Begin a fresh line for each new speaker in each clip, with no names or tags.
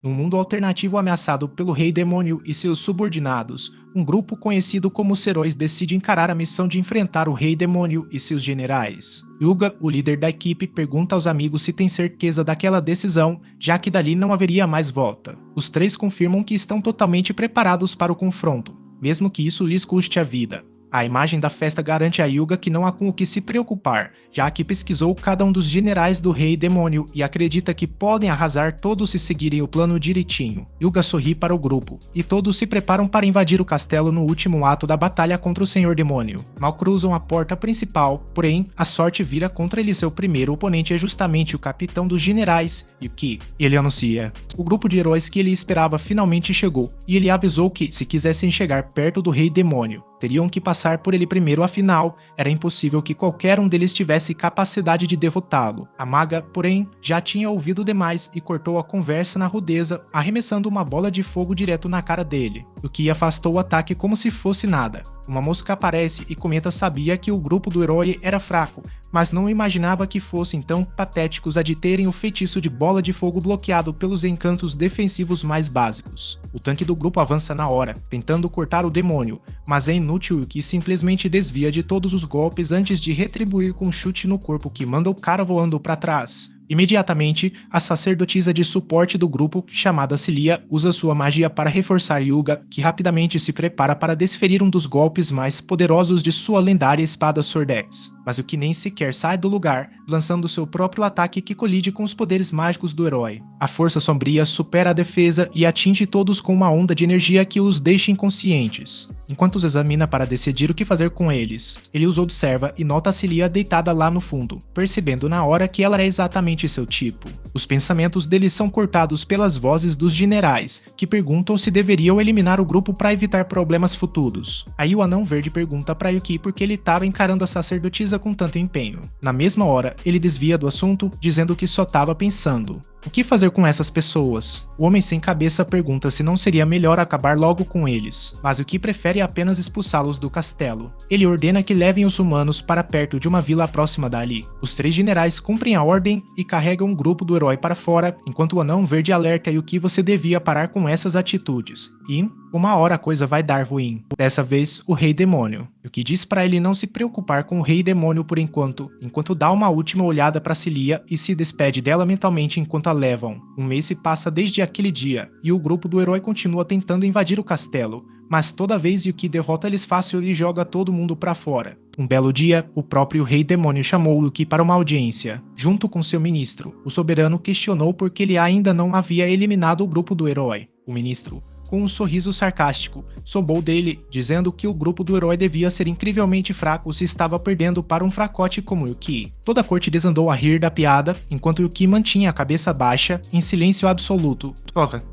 Num mundo alternativo ameaçado pelo Rei Demônio e seus subordinados, um grupo conhecido como os Heróis decide encarar a missão de enfrentar o Rei Demônio e seus generais. Yuga, o líder da equipe, pergunta aos amigos se tem certeza daquela decisão, já que dali não haveria mais volta. Os três confirmam que estão totalmente preparados para o confronto, mesmo que isso lhes custe a vida. A imagem da festa garante a Yuga que não há com o que se preocupar, já que pesquisou cada um dos generais do Rei Demônio e acredita que podem arrasar todos se seguirem o plano direitinho. Yuga sorri para o grupo, e todos se preparam para invadir o castelo no último ato da batalha contra o Senhor Demônio. Mal cruzam a porta principal, porém, a sorte vira contra ele e seu primeiro oponente é justamente o capitão dos generais, Yuki. Ele anuncia: o grupo de heróis que ele esperava finalmente chegou, e ele avisou que, se quisessem chegar perto do Rei Demônio, teriam que passar por ele primeiro, afinal, era impossível que qualquer um deles tivesse capacidade de derrotá-lo. A maga, porém, já tinha ouvido demais e cortou a conversa na rudeza, arremessando uma bola de fogo direto na cara dele, o que afastou o ataque como se fosse nada. Uma mosca aparece e Cometa sabia que o grupo do herói era fraco, mas não imaginava que fossem tão patéticos a de terem o feitiço de bola de fogo bloqueado pelos encantos defensivos mais básicos. O tanque do grupo avança na hora, tentando cortar o demônio, mas é inútil, que simplesmente desvia de todos os golpes antes de retribuir com um chute no corpo que manda o cara voando para trás. Imediatamente, a sacerdotisa de suporte do grupo, chamada Cilia, usa sua magia para reforçar Yuga, que rapidamente se prepara para desferir um dos golpes mais poderosos de sua lendária espada Sword-Axe. Mas o que nem sequer sai do lugar, lançando seu próprio ataque que colide com os poderes mágicos do herói. A força sombria supera a defesa e atinge todos com uma onda de energia que os deixa inconscientes. Enquanto os examina para decidir o que fazer com eles, ele os observa e nota a Cilia deitada lá no fundo, percebendo na hora que ela é exatamente seu tipo. Os pensamentos deles são cortados pelas vozes dos generais, que perguntam se deveriam eliminar o grupo para evitar problemas futuros. Aí o Anão Verde pergunta para Yuki por que ele estava encarando a sacerdotisa com tanto empenho. Na mesma hora, ele desvia do assunto, dizendo que só estava pensando: o que fazer com essas pessoas? O Homem Sem Cabeça pergunta se não seria melhor acabar logo com eles, mas o que prefere é apenas expulsá-los do castelo. Ele ordena que levem os humanos para perto de uma vila próxima dali. Os três generais cumprem a ordem e carregam um grupo do herói para fora, enquanto o Anão Verde alerta Yuki você devia parar com essas atitudes. E uma hora a coisa vai dar ruim. Dessa vez, o Rei Demônio. Yuki diz para ele não se preocupar com o Rei Demônio por enquanto dá uma última olhada para Cilia e se despede dela mentalmente enquanto a levam. Um mês se passa desde aquele dia, e o grupo do herói continua tentando invadir o castelo, mas toda vez Yuki derrota eles fácil e joga todo mundo para fora. Um belo dia, o próprio Rei Demônio chamou Yuki para uma audiência. Junto com seu ministro, o soberano questionou por que ele ainda não havia eliminado o grupo do herói. O ministro, com um sorriso sarcástico, zombou dele, dizendo que o grupo do herói devia ser incrivelmente fraco se estava perdendo para um fracote como Yuki. Toda a corte desandou a rir da piada, enquanto Yuki mantinha a cabeça baixa, em silêncio absoluto.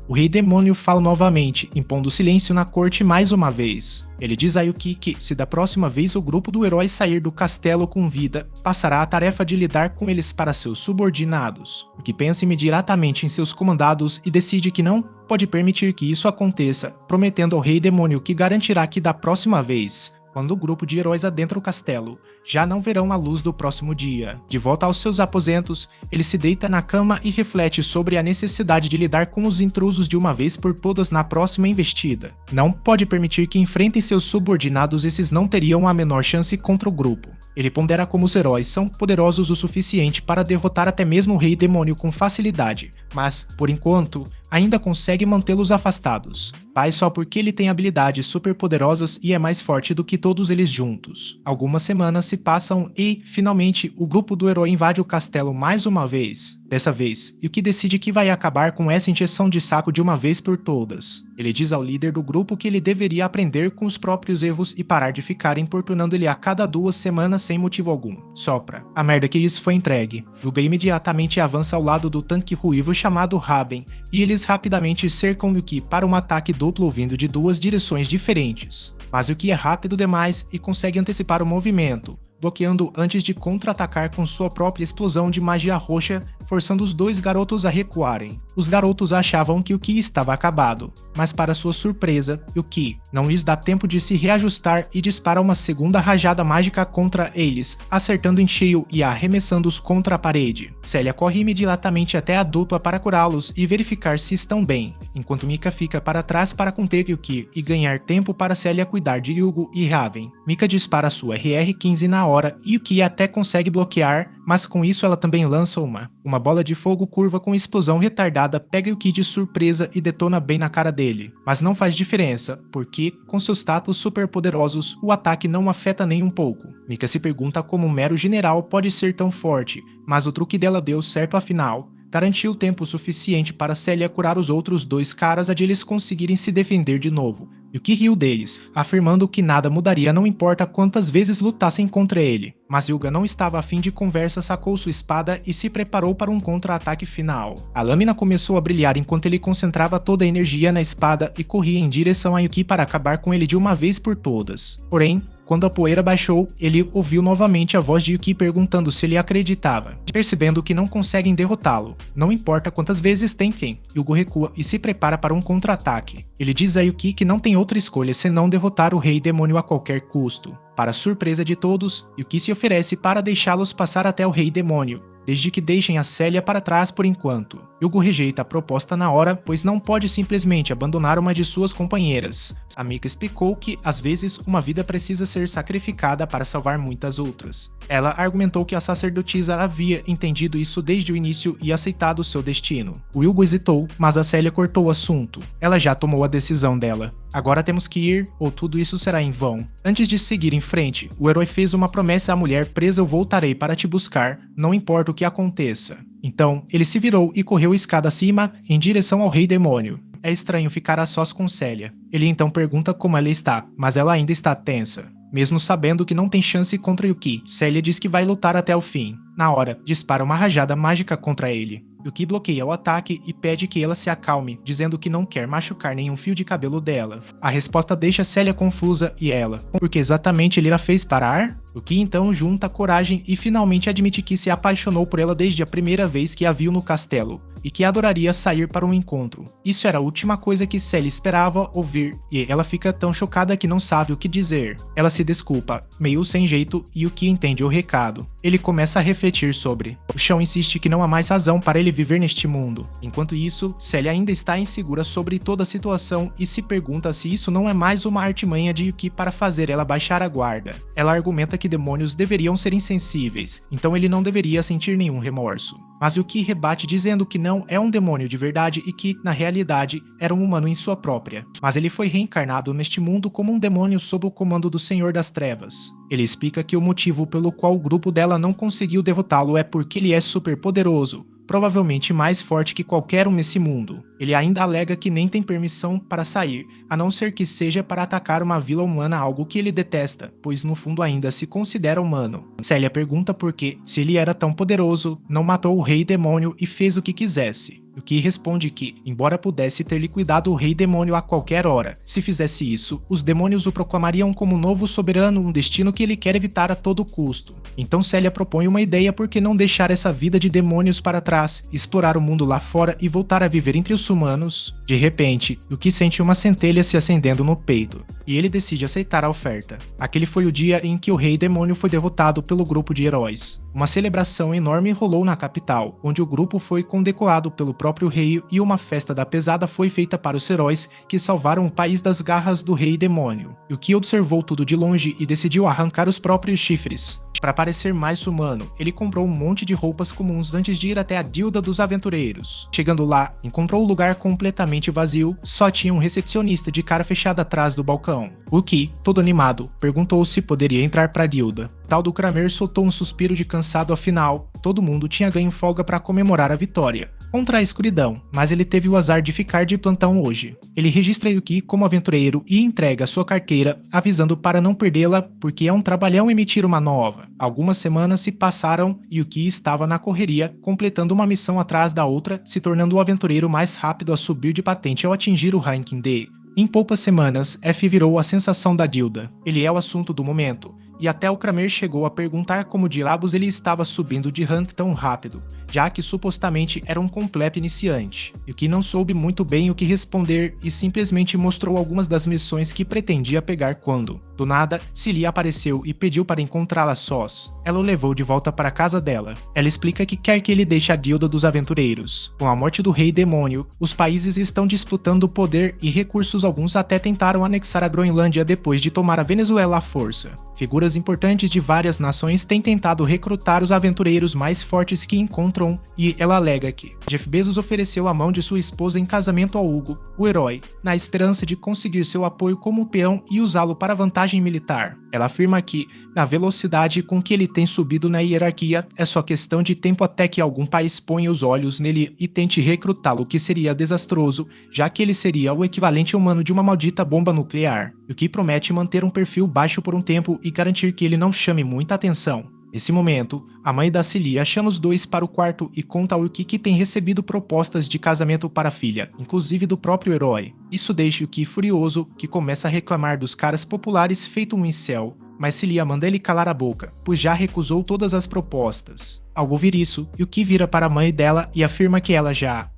O Rei Demônio fala novamente, impondo silêncio na corte mais uma vez. Ele diz a Yuki que, se da próxima vez o grupo do herói sair do castelo com vida, passará a tarefa de lidar com eles para seus subordinados. O que pensa imediatamente em seus comandados e decide que não pode permitir que isso aconteça, prometendo ao Rei Demônio que garantirá que da próxima vez, quando o grupo de heróis adentra o castelo, já não verão a luz do próximo dia. De volta aos seus aposentos, ele se deita na cama e reflete sobre a necessidade de lidar com os intrusos de uma vez por todas na próxima investida. Não pode permitir que enfrentem seus subordinados, esses não teriam a menor chance contra o grupo. Ele pondera como os heróis são poderosos o suficiente para derrotar até mesmo o Rei Demônio com facilidade, mas, por enquanto, ainda consegue mantê-los afastados. Pai só porque ele tem habilidades super poderosas e é mais forte do que todos eles juntos. Algumas semanas se passam e, finalmente, o grupo do herói invade o castelo mais uma vez. Dessa vez, Yuki decide que vai acabar com essa encheção de saco de uma vez por todas. Ele diz ao líder do grupo que ele deveria aprender com os próprios erros e parar de ficar importunando ele a cada 2 semanas sem motivo algum. Sopra. A merda que isso foi entregue. Yuga imediatamente avança ao lado do tanque ruivo chamado Raben, e eles rapidamente cercam Yuki para um ataque duplo vindo de 2 direções diferentes. Mas Yuki é rápido demais e consegue antecipar o movimento, bloqueando antes de contra-atacar com sua própria explosão de magia roxa, forçando os 2 garotos a recuarem. Os garotos achavam que Yuki estava acabado, mas para sua surpresa, Yuki não lhes dá tempo de se reajustar e dispara uma segunda rajada mágica contra eles, acertando em cheio e arremessando-os contra a parede. Célia corre imediatamente até a dupla para curá-los e verificar se estão bem, enquanto Mika fica para trás para conter Yuki e ganhar tempo para Célia cuidar de Yugo e Raven. Mika dispara sua RR-15 na hora e Yuki até consegue bloquear, mas com isso ela também lança uma bola de fogo curva com explosão retardada pega Yuki de surpresa e detona bem na cara dele. Mas não faz diferença, porque, com seus tatos super poderosos, o ataque não afeta nem um pouco. Mika se pergunta como um mero general pode ser tão forte, mas o truque dela deu certo afinal. Garantiu tempo suficiente para Célia curar os outros dois caras de eles conseguirem se defender de novo. Yuki riu deles, afirmando que nada mudaria não importa quantas vezes lutassem contra ele. Mas Hyuga não estava a fim de conversa, sacou sua espada e se preparou para um contra-ataque final. A lâmina começou a brilhar enquanto ele concentrava toda a energia na espada e corria em direção a Yuki para acabar com ele de uma vez por todas. Porém, quando a poeira baixou, ele ouviu novamente a voz de Yuki perguntando se ele acreditava. Percebendo que não conseguem derrotá-lo, não importa quantas vezes tentem, Yugo recua e se prepara para um contra-ataque. Ele diz a Yuki que não tem outra escolha senão derrotar o Rei Demônio a qualquer custo. Para surpresa de todos, Yuki se oferece para deixá-los passar até o Rei Demônio, desde que deixem a Célia para trás por enquanto. Yugo rejeita a proposta na hora, pois não pode simplesmente abandonar uma de suas companheiras. A Mika explicou que, às vezes, uma vida precisa ser sacrificada para salvar muitas outras. Ela argumentou que a sacerdotisa havia entendido isso desde o início e aceitado seu destino. O Yugo hesitou, mas a Célia cortou o assunto. Ela já tomou a decisão dela. Agora temos que ir, ou tudo isso será em vão. Antes de seguir em frente, o herói fez uma promessa à mulher presa: eu voltarei para te buscar, não importa o que aconteça. Então, ele se virou e correu escada acima, em direção ao Rei Demônio. É estranho ficar a sós com Célia. Ele então pergunta como ela está, mas ela ainda está tensa. Mesmo sabendo que não tem chance contra Yuki, Célia diz que vai lutar até o fim. Na hora, dispara uma rajada mágica contra ele. Yuki bloqueia o ataque e pede que ela se acalme, dizendo que não quer machucar nenhum fio de cabelo dela. A resposta deixa Célia confusa e ela, porque exatamente ele a fez parar? Yuki então junta coragem e finalmente admite que se apaixonou por ela desde a primeira vez que a viu no castelo, e que adoraria sair para um encontro. Isso era a última coisa que Célia esperava ouvir, e ela fica tão chocada que não sabe o que dizer. Ela se desculpa, meio sem jeito, e Yuki entende o recado. Ele começa a refletir sobre. O chão insiste que não há mais razão para ele viver neste mundo. Enquanto isso, Célia ainda está insegura sobre toda a situação e se pergunta se isso não é mais uma artimanha de Yuki para fazer ela baixar a guarda. Ela argumenta que demônios deveriam ser insensíveis, então ele não deveria sentir nenhum remorso. Mas Yuki rebate dizendo que não é um demônio de verdade e que, na realidade, era um humano em sua própria. Mas ele foi reencarnado neste mundo como um demônio sob o comando do Senhor das Trevas. Ele explica que o motivo pelo qual o grupo dela não conseguiu derrotá-lo é porque ele é super poderoso, provavelmente mais forte que qualquer um nesse mundo. Ele ainda alega que nem tem permissão para sair, a não ser que seja para atacar uma vila humana, algo que ele detesta, pois no fundo ainda se considera humano. Célia pergunta por que, se ele era tão poderoso, não matou o Rei Demônio e fez o que quisesse. Yuki responde que, embora pudesse ter liquidado o Rei Demônio a qualquer hora, se fizesse isso, os demônios o proclamariam como novo soberano, um destino que ele quer evitar a todo custo. Então Célia propõe uma ideia: por que não deixar essa vida de demônios para trás, explorar o mundo lá fora e voltar a viver entre os humanos? De repente, Yuki sente uma centelha se acendendo no peito, e ele decide aceitar a oferta. Aquele foi o dia em que o Rei Demônio foi derrotado pelo grupo de heróis. Uma celebração enorme rolou na capital, onde o grupo foi condecorado pelo próprio rei e uma festa da pesada foi feita para os heróis que salvaram o país das garras do Rei Demônio. Yuki observou tudo de longe e decidiu arrancar os próprios chifres. Para parecer mais humano, ele comprou um monte de roupas comuns antes de ir até a guilda dos aventureiros. Chegando lá, encontrou o lugar completamente vazio, só tinha um recepcionista de cara fechada atrás do balcão. Yuki, todo animado, perguntou se poderia entrar para a guilda. Tal do Kramer soltou um suspiro de cansado, afinal, todo mundo tinha ganho folga para comemorar a vitória contra a escuridão, mas ele teve o azar de ficar de plantão hoje. Ele registra Yuki como aventureiro e entrega sua carteira, avisando para não perdê-la, porque é um trabalhão emitir uma nova. Algumas semanas se passaram e Yuki estava na correria, completando uma missão atrás da outra, se tornando o aventureiro mais rápido a subir de patente ao atingir o ranking D. Em poucas semanas, F virou a sensação da guilda. Ele é o assunto do momento, e até o Kramer chegou a perguntar como diabos ele estava subindo de rank tão rápido. já que supostamente era um completo iniciante, e que não soube muito bem o que responder e simplesmente mostrou algumas das missões que pretendia pegar quando, do nada, Celia apareceu e pediu para encontrá-la sós. Ela o levou de volta para a casa dela. Ela explica que quer que ele deixe a guilda dos aventureiros. Com a morte do rei demônio, os países estão disputando o poder e recursos, alguns até tentaram anexar a Groenlândia depois de tomar a Venezuela à força. Figuras importantes de várias nações têm tentado recrutar os aventureiros mais fortes que encontram, e ela alega que Jeff Bezos ofereceu a mão de sua esposa em casamento ao Hugo, o herói, na esperança de conseguir seu apoio como peão e usá-lo para vantagem militar. Ela afirma que, na velocidade com que ele tem subido na hierarquia, é só questão de tempo até que algum país ponha os olhos nele e tente recrutá-lo, o que seria desastroso, já que ele seria o equivalente humano de uma maldita bomba nuclear, o que promete manter um perfil baixo por um tempo e garantir que ele não chame muita atenção. Nesse momento, a mãe da Celia chama os dois para o quarto e conta ao Yuki que tem recebido propostas de casamento para a filha, inclusive do próprio herói. Isso deixa o Yuki furioso, que começa a reclamar dos caras populares feito um incel, mas Celia manda ele calar a boca, pois já recusou todas as propostas. Ao ouvir isso, Yuki vira para a mãe dela e afirma que ela já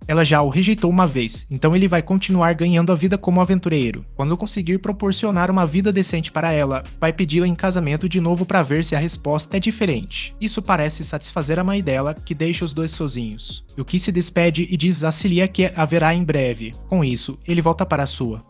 o rejeitou uma vez, então ele vai continuar ganhando a vida como aventureiro. Quando conseguir proporcionar uma vida decente para ela, vai pedi-la em casamento de novo para ver se a resposta é diferente. Isso parece satisfazer a mãe dela, que deixa os dois sozinhos. Yuki se despede e diz a Celia que haverá em breve. Com isso, ele volta para a sua.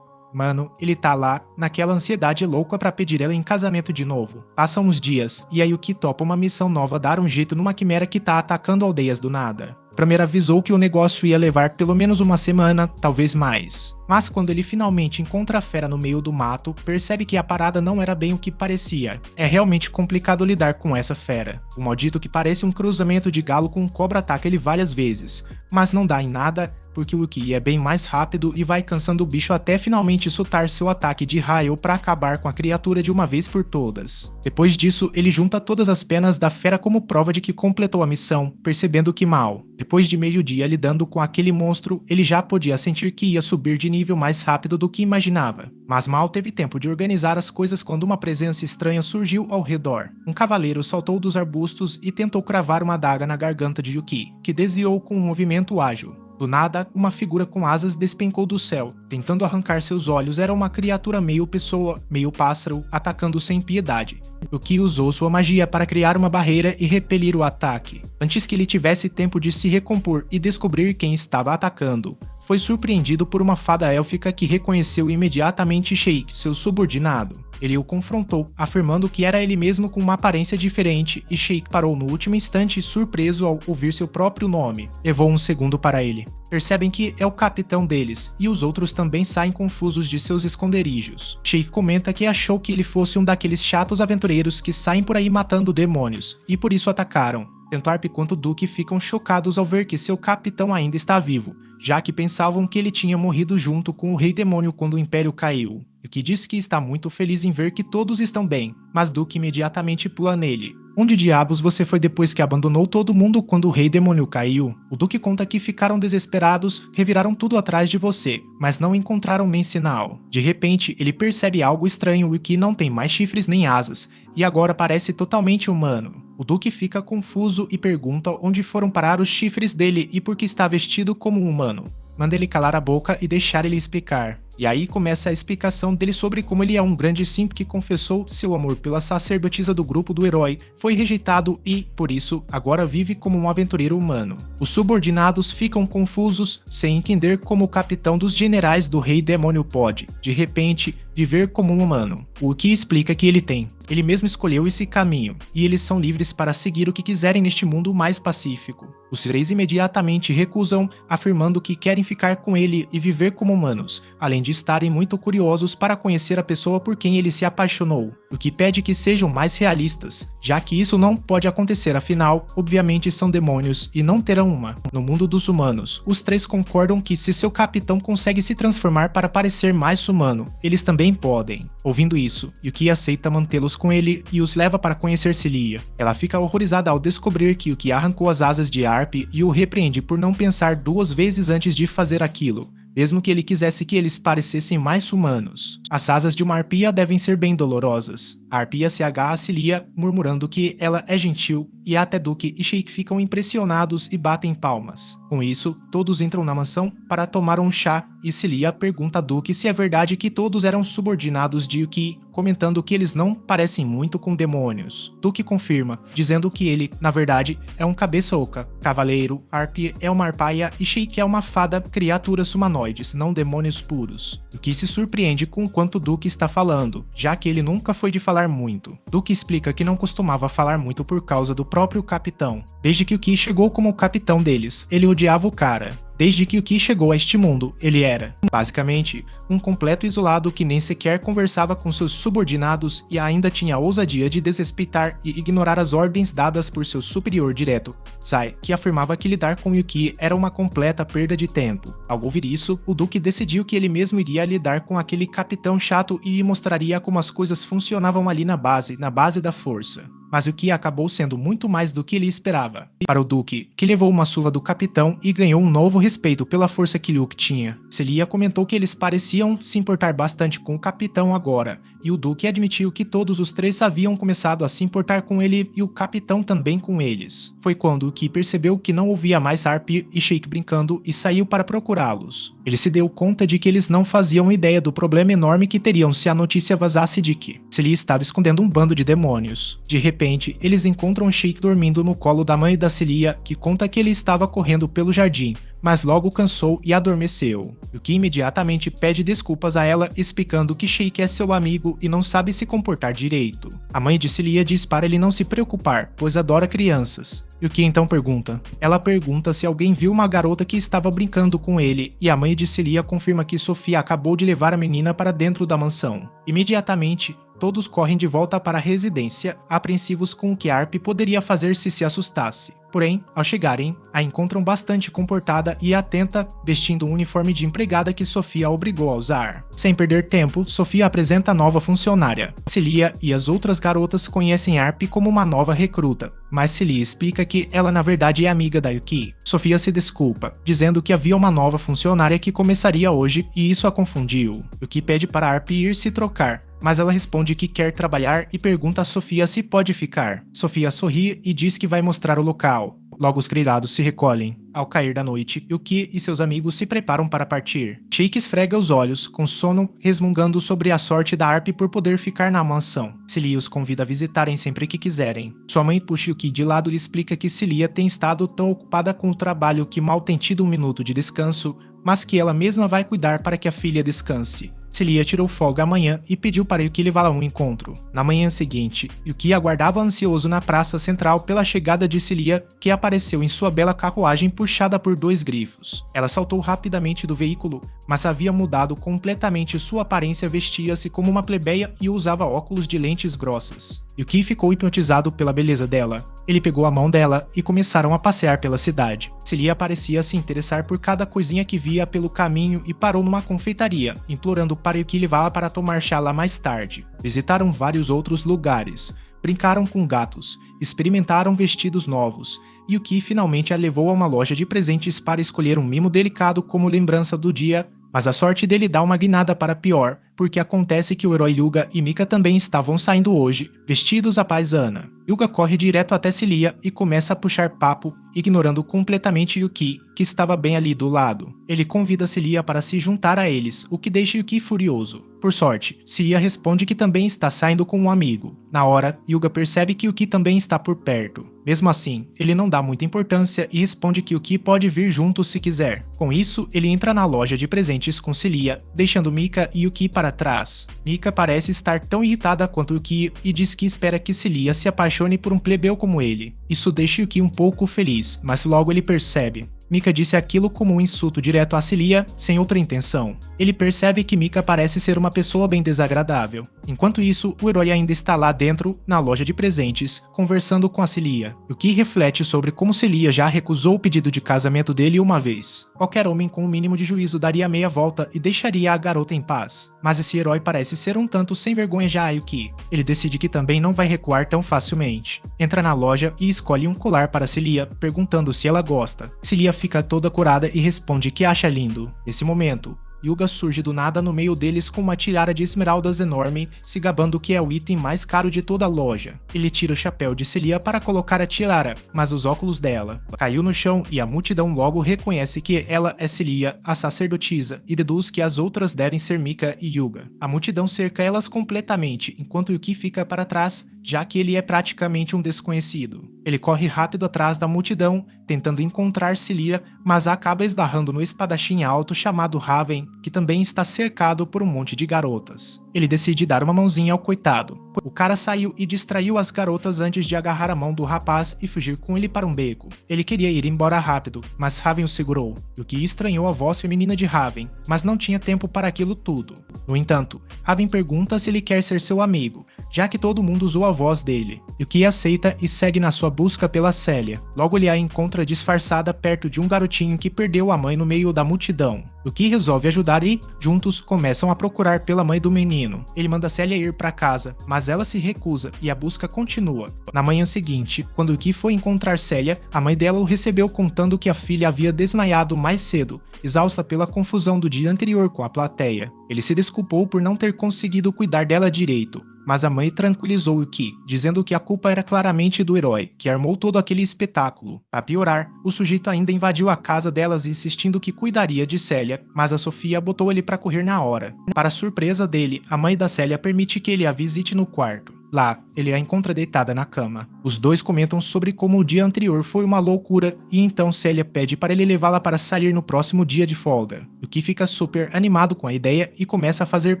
Mano, ele tá lá, naquela ansiedade louca pra pedir ela em casamento de novo. Passam uns dias, e aí o Yuki topa uma missão nova dar um jeito numa quimera que tá atacando aldeias do nada. Primeiro avisou que o negócio ia levar pelo menos uma semana, talvez mais. Mas quando ele finalmente encontra a fera no meio do mato, percebe que a parada não era bem o que parecia. É realmente complicado lidar com essa fera. O maldito que parece um cruzamento de galo com um cobra ataca ele várias vezes, mas não dá em nada, porque o Yuki é bem mais rápido e vai cansando o bicho até finalmente soltar seu ataque de raio para acabar com a criatura de uma vez por todas. Depois disso, ele junta todas as penas da fera como prova de que completou a missão, percebendo que Mal, depois de meio-dia lidando com aquele monstro, ele já podia sentir que ia subir de nível mais rápido do que imaginava. Mas Mal teve tempo de organizar as coisas quando uma presença estranha surgiu ao redor. Um cavaleiro saltou dos arbustos e tentou cravar uma adaga na garganta de Yuki, que desviou com um movimento ágil. Do nada, uma figura com asas despencou do céu. Tentando arrancar seus olhos, era uma criatura meio pessoa, meio pássaro, atacando sem piedade. Yuki usou sua magia para criar uma barreira e repelir o ataque, antes que ele tivesse tempo de se recompor e descobrir quem estava atacando. Foi surpreendido por uma fada élfica que reconheceu imediatamente Sheik, seu subordinado. Ele o confrontou, afirmando que era ele mesmo com uma aparência diferente, e Sheik parou no último instante, surpreso ao ouvir seu próprio nome. Levou um segundo para ele. Percebem que é o capitão deles, e os outros também saem confusos de seus esconderijos. Sheik comenta que achou que ele fosse um daqueles chatos aventureiros que saem por aí matando demônios, e por isso atacaram. Tanto quanto o Duque ficam chocados ao ver que seu capitão ainda está vivo, já que pensavam que ele tinha morrido junto com o Rei Demônio quando o Império caiu. O que diz que está muito feliz em ver que todos estão bem, mas Duque imediatamente pula nele. Onde diabos você foi depois que abandonou todo mundo quando o Rei Demônio caiu? O Duque conta que ficaram desesperados, reviraram tudo atrás de você, mas não encontraram nem sinal. De repente, ele percebe algo estranho e que não tem mais chifres nem asas, e agora parece totalmente humano. O Duque fica confuso e pergunta onde foram parar os chifres dele e por que está vestido como um humano. Manda ele calar a boca e deixar ele explicar. E aí começa a explicação dele sobre como ele é um grande simp que confessou seu amor pela sacerdotisa do grupo do herói, foi rejeitado e, por isso, agora vive como um aventureiro humano. Os subordinados ficam confusos, sem entender como o capitão dos generais do Rei Demônio pode, de repente, viver como um humano. O que explica que ele mesmo escolheu esse caminho, e eles são livres para seguir o que quiserem neste mundo mais pacífico. Os três imediatamente recusam, afirmando que querem ficar com ele e viver como humanos, além de estarem muito curiosos para conhecer a pessoa por quem ele se apaixonou, o que pede que sejam mais realistas, já que isso não pode acontecer, afinal, obviamente são demônios e não terão uma. No mundo dos humanos, os três concordam que se seu capitão consegue se transformar para parecer mais humano, eles também podem. Ouvindo isso, Yuki aceita mantê-los com ele e os leva para conhecer Celia. Ela fica horrorizada ao descobrir que Yuki arrancou as asas de Arp e o repreende por não pensar duas vezes antes de fazer aquilo, mesmo que ele quisesse que eles parecessem mais humanos. As asas de uma arpia devem ser bem dolorosas. A arpia se agarra a Celia, murmurando que ela é gentil e até Duke e Shake ficam impressionados e batem palmas. Com isso, todos entram na mansão para tomar um chá e Celia pergunta a Duke se é verdade que todos eram subordinados de Yuki, comentando que eles não parecem muito com demônios. Duke confirma, dizendo que ele, na verdade, é um cabeça oca, cavaleiro, Arpie é uma arpaia e Shake é uma fada, criaturas humanoides, não demônios puros. Yuki se surpreende com o quanto Duke está falando, já que ele nunca foi de falar muito. Duke explica que não costumava falar muito por causa do próprio capitão. Desde que Yuki chegou como o capitão deles, ele odiava o cara. Desde que Yuki chegou a este mundo, ele era, basicamente, um completo isolado que nem sequer conversava com seus subordinados e ainda tinha a ousadia de desrespeitar e ignorar as ordens dadas por seu superior direto, Sai, que afirmava que lidar com Yuki era uma completa perda de tempo. Ao ouvir isso, o Duque decidiu que ele mesmo iria lidar com aquele capitão chato e mostraria como as coisas funcionavam ali na base da força. Mas o que acabou sendo muito mais do que ele esperava. Para o Duque, que levou uma surra do capitão e ganhou um novo respeito pela força que Luke tinha. Celia comentou que eles pareciam se importar bastante com o capitão agora, e o Duque admitiu que todos os três haviam começado a se importar com ele e o capitão também com eles. Foi quando o Ki percebeu que não ouvia mais Arpie e Shake brincando e saiu para procurá-los. Ele se deu conta de que eles não faziam ideia do problema enorme que teriam se a notícia vazasse de que Celia estava escondendo um bando de demônios. De repente, eles encontram Shake dormindo no colo da mãe da Celia, que conta que ele estava correndo pelo jardim, mas logo cansou e adormeceu. Yuki imediatamente pede desculpas a ela, explicando que Shake é seu amigo e não sabe se comportar direito. A mãe de Celia diz para ele não se preocupar, pois adora crianças. Yuki então pergunta. Ela pergunta se alguém viu uma garota que estava brincando com ele, e a mãe de Celia confirma que Sofia acabou de levar a menina para dentro da mansão. Imediatamente, todos correm de volta para a residência, apreensivos com o que Arpie poderia fazer se assustasse. Porém, ao chegarem, a encontram bastante comportada e atenta, vestindo um uniforme de empregada que Sofia a obrigou a usar. Sem perder tempo, Sofia apresenta a nova funcionária. Celia e as outras garotas conhecem Arpie como uma nova recruta, mas Celia explica que ela na verdade é amiga da Yuki. Sofia se desculpa, dizendo que havia uma nova funcionária que começaria hoje e isso a confundiu. Yuki pede para Arpie ir se trocar, mas ela responde que quer trabalhar e pergunta a Sofia se pode ficar. Sofia sorri e diz que vai mostrar o local. Logo os criados se recolhem. Ao cair da noite, Yuki e seus amigos se preparam para partir. Shake esfrega os olhos, com sono, resmungando sobre a sorte da Arpie por poder ficar na mansão. Celia os convida a visitarem sempre que quiserem. Sua mãe puxa Yuki de lado e lhe explica que Celia tem estado tão ocupada com o trabalho que mal tem tido um minuto de descanso, mas que ela mesma vai cuidar para que a filha descanse. Celia tirou folga amanhã e pediu para Yuki levá-la a um encontro. Na manhã seguinte, Yuki aguardava ansioso na praça central pela chegada de Celia, que apareceu em sua bela carruagem puxada por 2 grifos. Ela saltou rapidamente do veículo, mas havia mudado completamente sua aparência, vestia-se como uma plebeia e usava óculos de lentes grossas. Yuki ficou hipnotizado pela beleza dela. Ele pegou a mão dela e começaram a passear pela cidade. Celia parecia se interessar por cada coisinha que via pelo caminho e parou numa confeitaria, implorando para Yuki levá-la para tomar chá lá mais tarde. Visitaram vários outros lugares, brincaram com gatos, experimentaram vestidos novos. Yuki finalmente a levou a uma loja de presentes para escolher um mimo delicado como lembrança do dia, mas a sorte dele dá uma guinada para pior, porque acontece que o herói Yuga e Mika também estavam saindo hoje, vestidos à paisana. Yuga corre direto até Celia e começa a puxar papo, ignorando completamente Yuki, que estava bem ali do lado. Ele convida Celia para se juntar a eles, o que deixa Yuki furioso. Por sorte, Celia responde que também está saindo com um amigo. Na hora, Yuga percebe que Yuki também está por perto. Mesmo assim, ele não dá muita importância e responde que Yuki pode vir junto se quiser. Com isso, ele entra na loja de presentes com Celia, deixando Mika e Yuki para trás. Mika parece estar tão irritada quanto Yuki e diz que espera que Celia se apaixone por um plebeu como ele. Isso deixa Yuki um pouco feliz, mas logo ele percebe. Mika disse aquilo como um insulto direto a Celia, sem outra intenção. Ele percebe que Mika parece ser uma pessoa bem desagradável. Enquanto isso, o herói ainda está lá dentro, na loja de presentes, conversando com a Celia. Yuki reflete sobre como Celia já recusou o pedido de casamento dele uma vez. Qualquer homem com o mínimo de juízo daria meia volta e deixaria a garota em paz. Mas esse herói parece ser um tanto sem vergonha já a Yuki. Ele decide que também não vai recuar tão facilmente. Entra na loja e escolhe um colar para Celia, perguntando se ela gosta. Celia fica toda curada e responde que acha lindo. Nesse momento, Hyuga surge do nada no meio deles com uma tiara de esmeraldas enorme, se gabando que é o item mais caro de toda a loja. Ele tira o chapéu de Celia para colocar a tiara, mas os óculos dela caiu no chão e a multidão logo reconhece que ela é Celia, a sacerdotisa, e deduz que as outras devem ser Mika e Hyuga. A multidão cerca elas completamente, enquanto Yuki fica para trás, já que ele é praticamente um desconhecido. Ele corre rápido atrás da multidão, tentando encontrar Celia, mas acaba esbarrando no espadachim alto chamado Raven, que também está cercado por um monte de garotas. Ele decide dar uma mãozinha ao coitado. O cara saiu e distraiu as garotas antes de agarrar a mão do rapaz e fugir com ele para um beco. Ele queria ir embora rápido, mas Raven o segurou, o que estranhou a voz feminina de Raven, mas não tinha tempo para aquilo tudo. No entanto, Raven pergunta se ele quer ser seu amigo, já que todo mundo usou a voz dele. Yuki aceita e segue na sua busca pela Célia. Logo ele a encontra disfarçada perto de um garotinho que perdeu a mãe no meio da multidão. Yuki resolve ajudar e, juntos, começam a procurar pela mãe do menino. Ele manda Célia ir para casa, mas ela se recusa e a busca continua. Na manhã seguinte, quando Yuki foi encontrar Célia, a mãe dela o recebeu contando que a filha havia desmaiado mais cedo, exausta pela confusão do dia anterior com a plateia. Ele se desculpou por não ter conseguido cuidar dela direito, mas a mãe tranquilizou Yuki, dizendo que a culpa era claramente do herói, que armou todo aquele espetáculo. Para piorar, o sujeito ainda invadiu a casa delas insistindo que cuidaria de Célia, mas a Sofia botou ele para correr na hora. Para surpresa dele, a mãe da Célia permite que ele a visite no quarto. Lá, ele a encontra deitada na cama. Os dois comentam sobre como o dia anterior foi uma loucura e então Célia pede para ele levá-la para sair no próximo dia de folga. Yuki fica super animado com a ideia e começa a fazer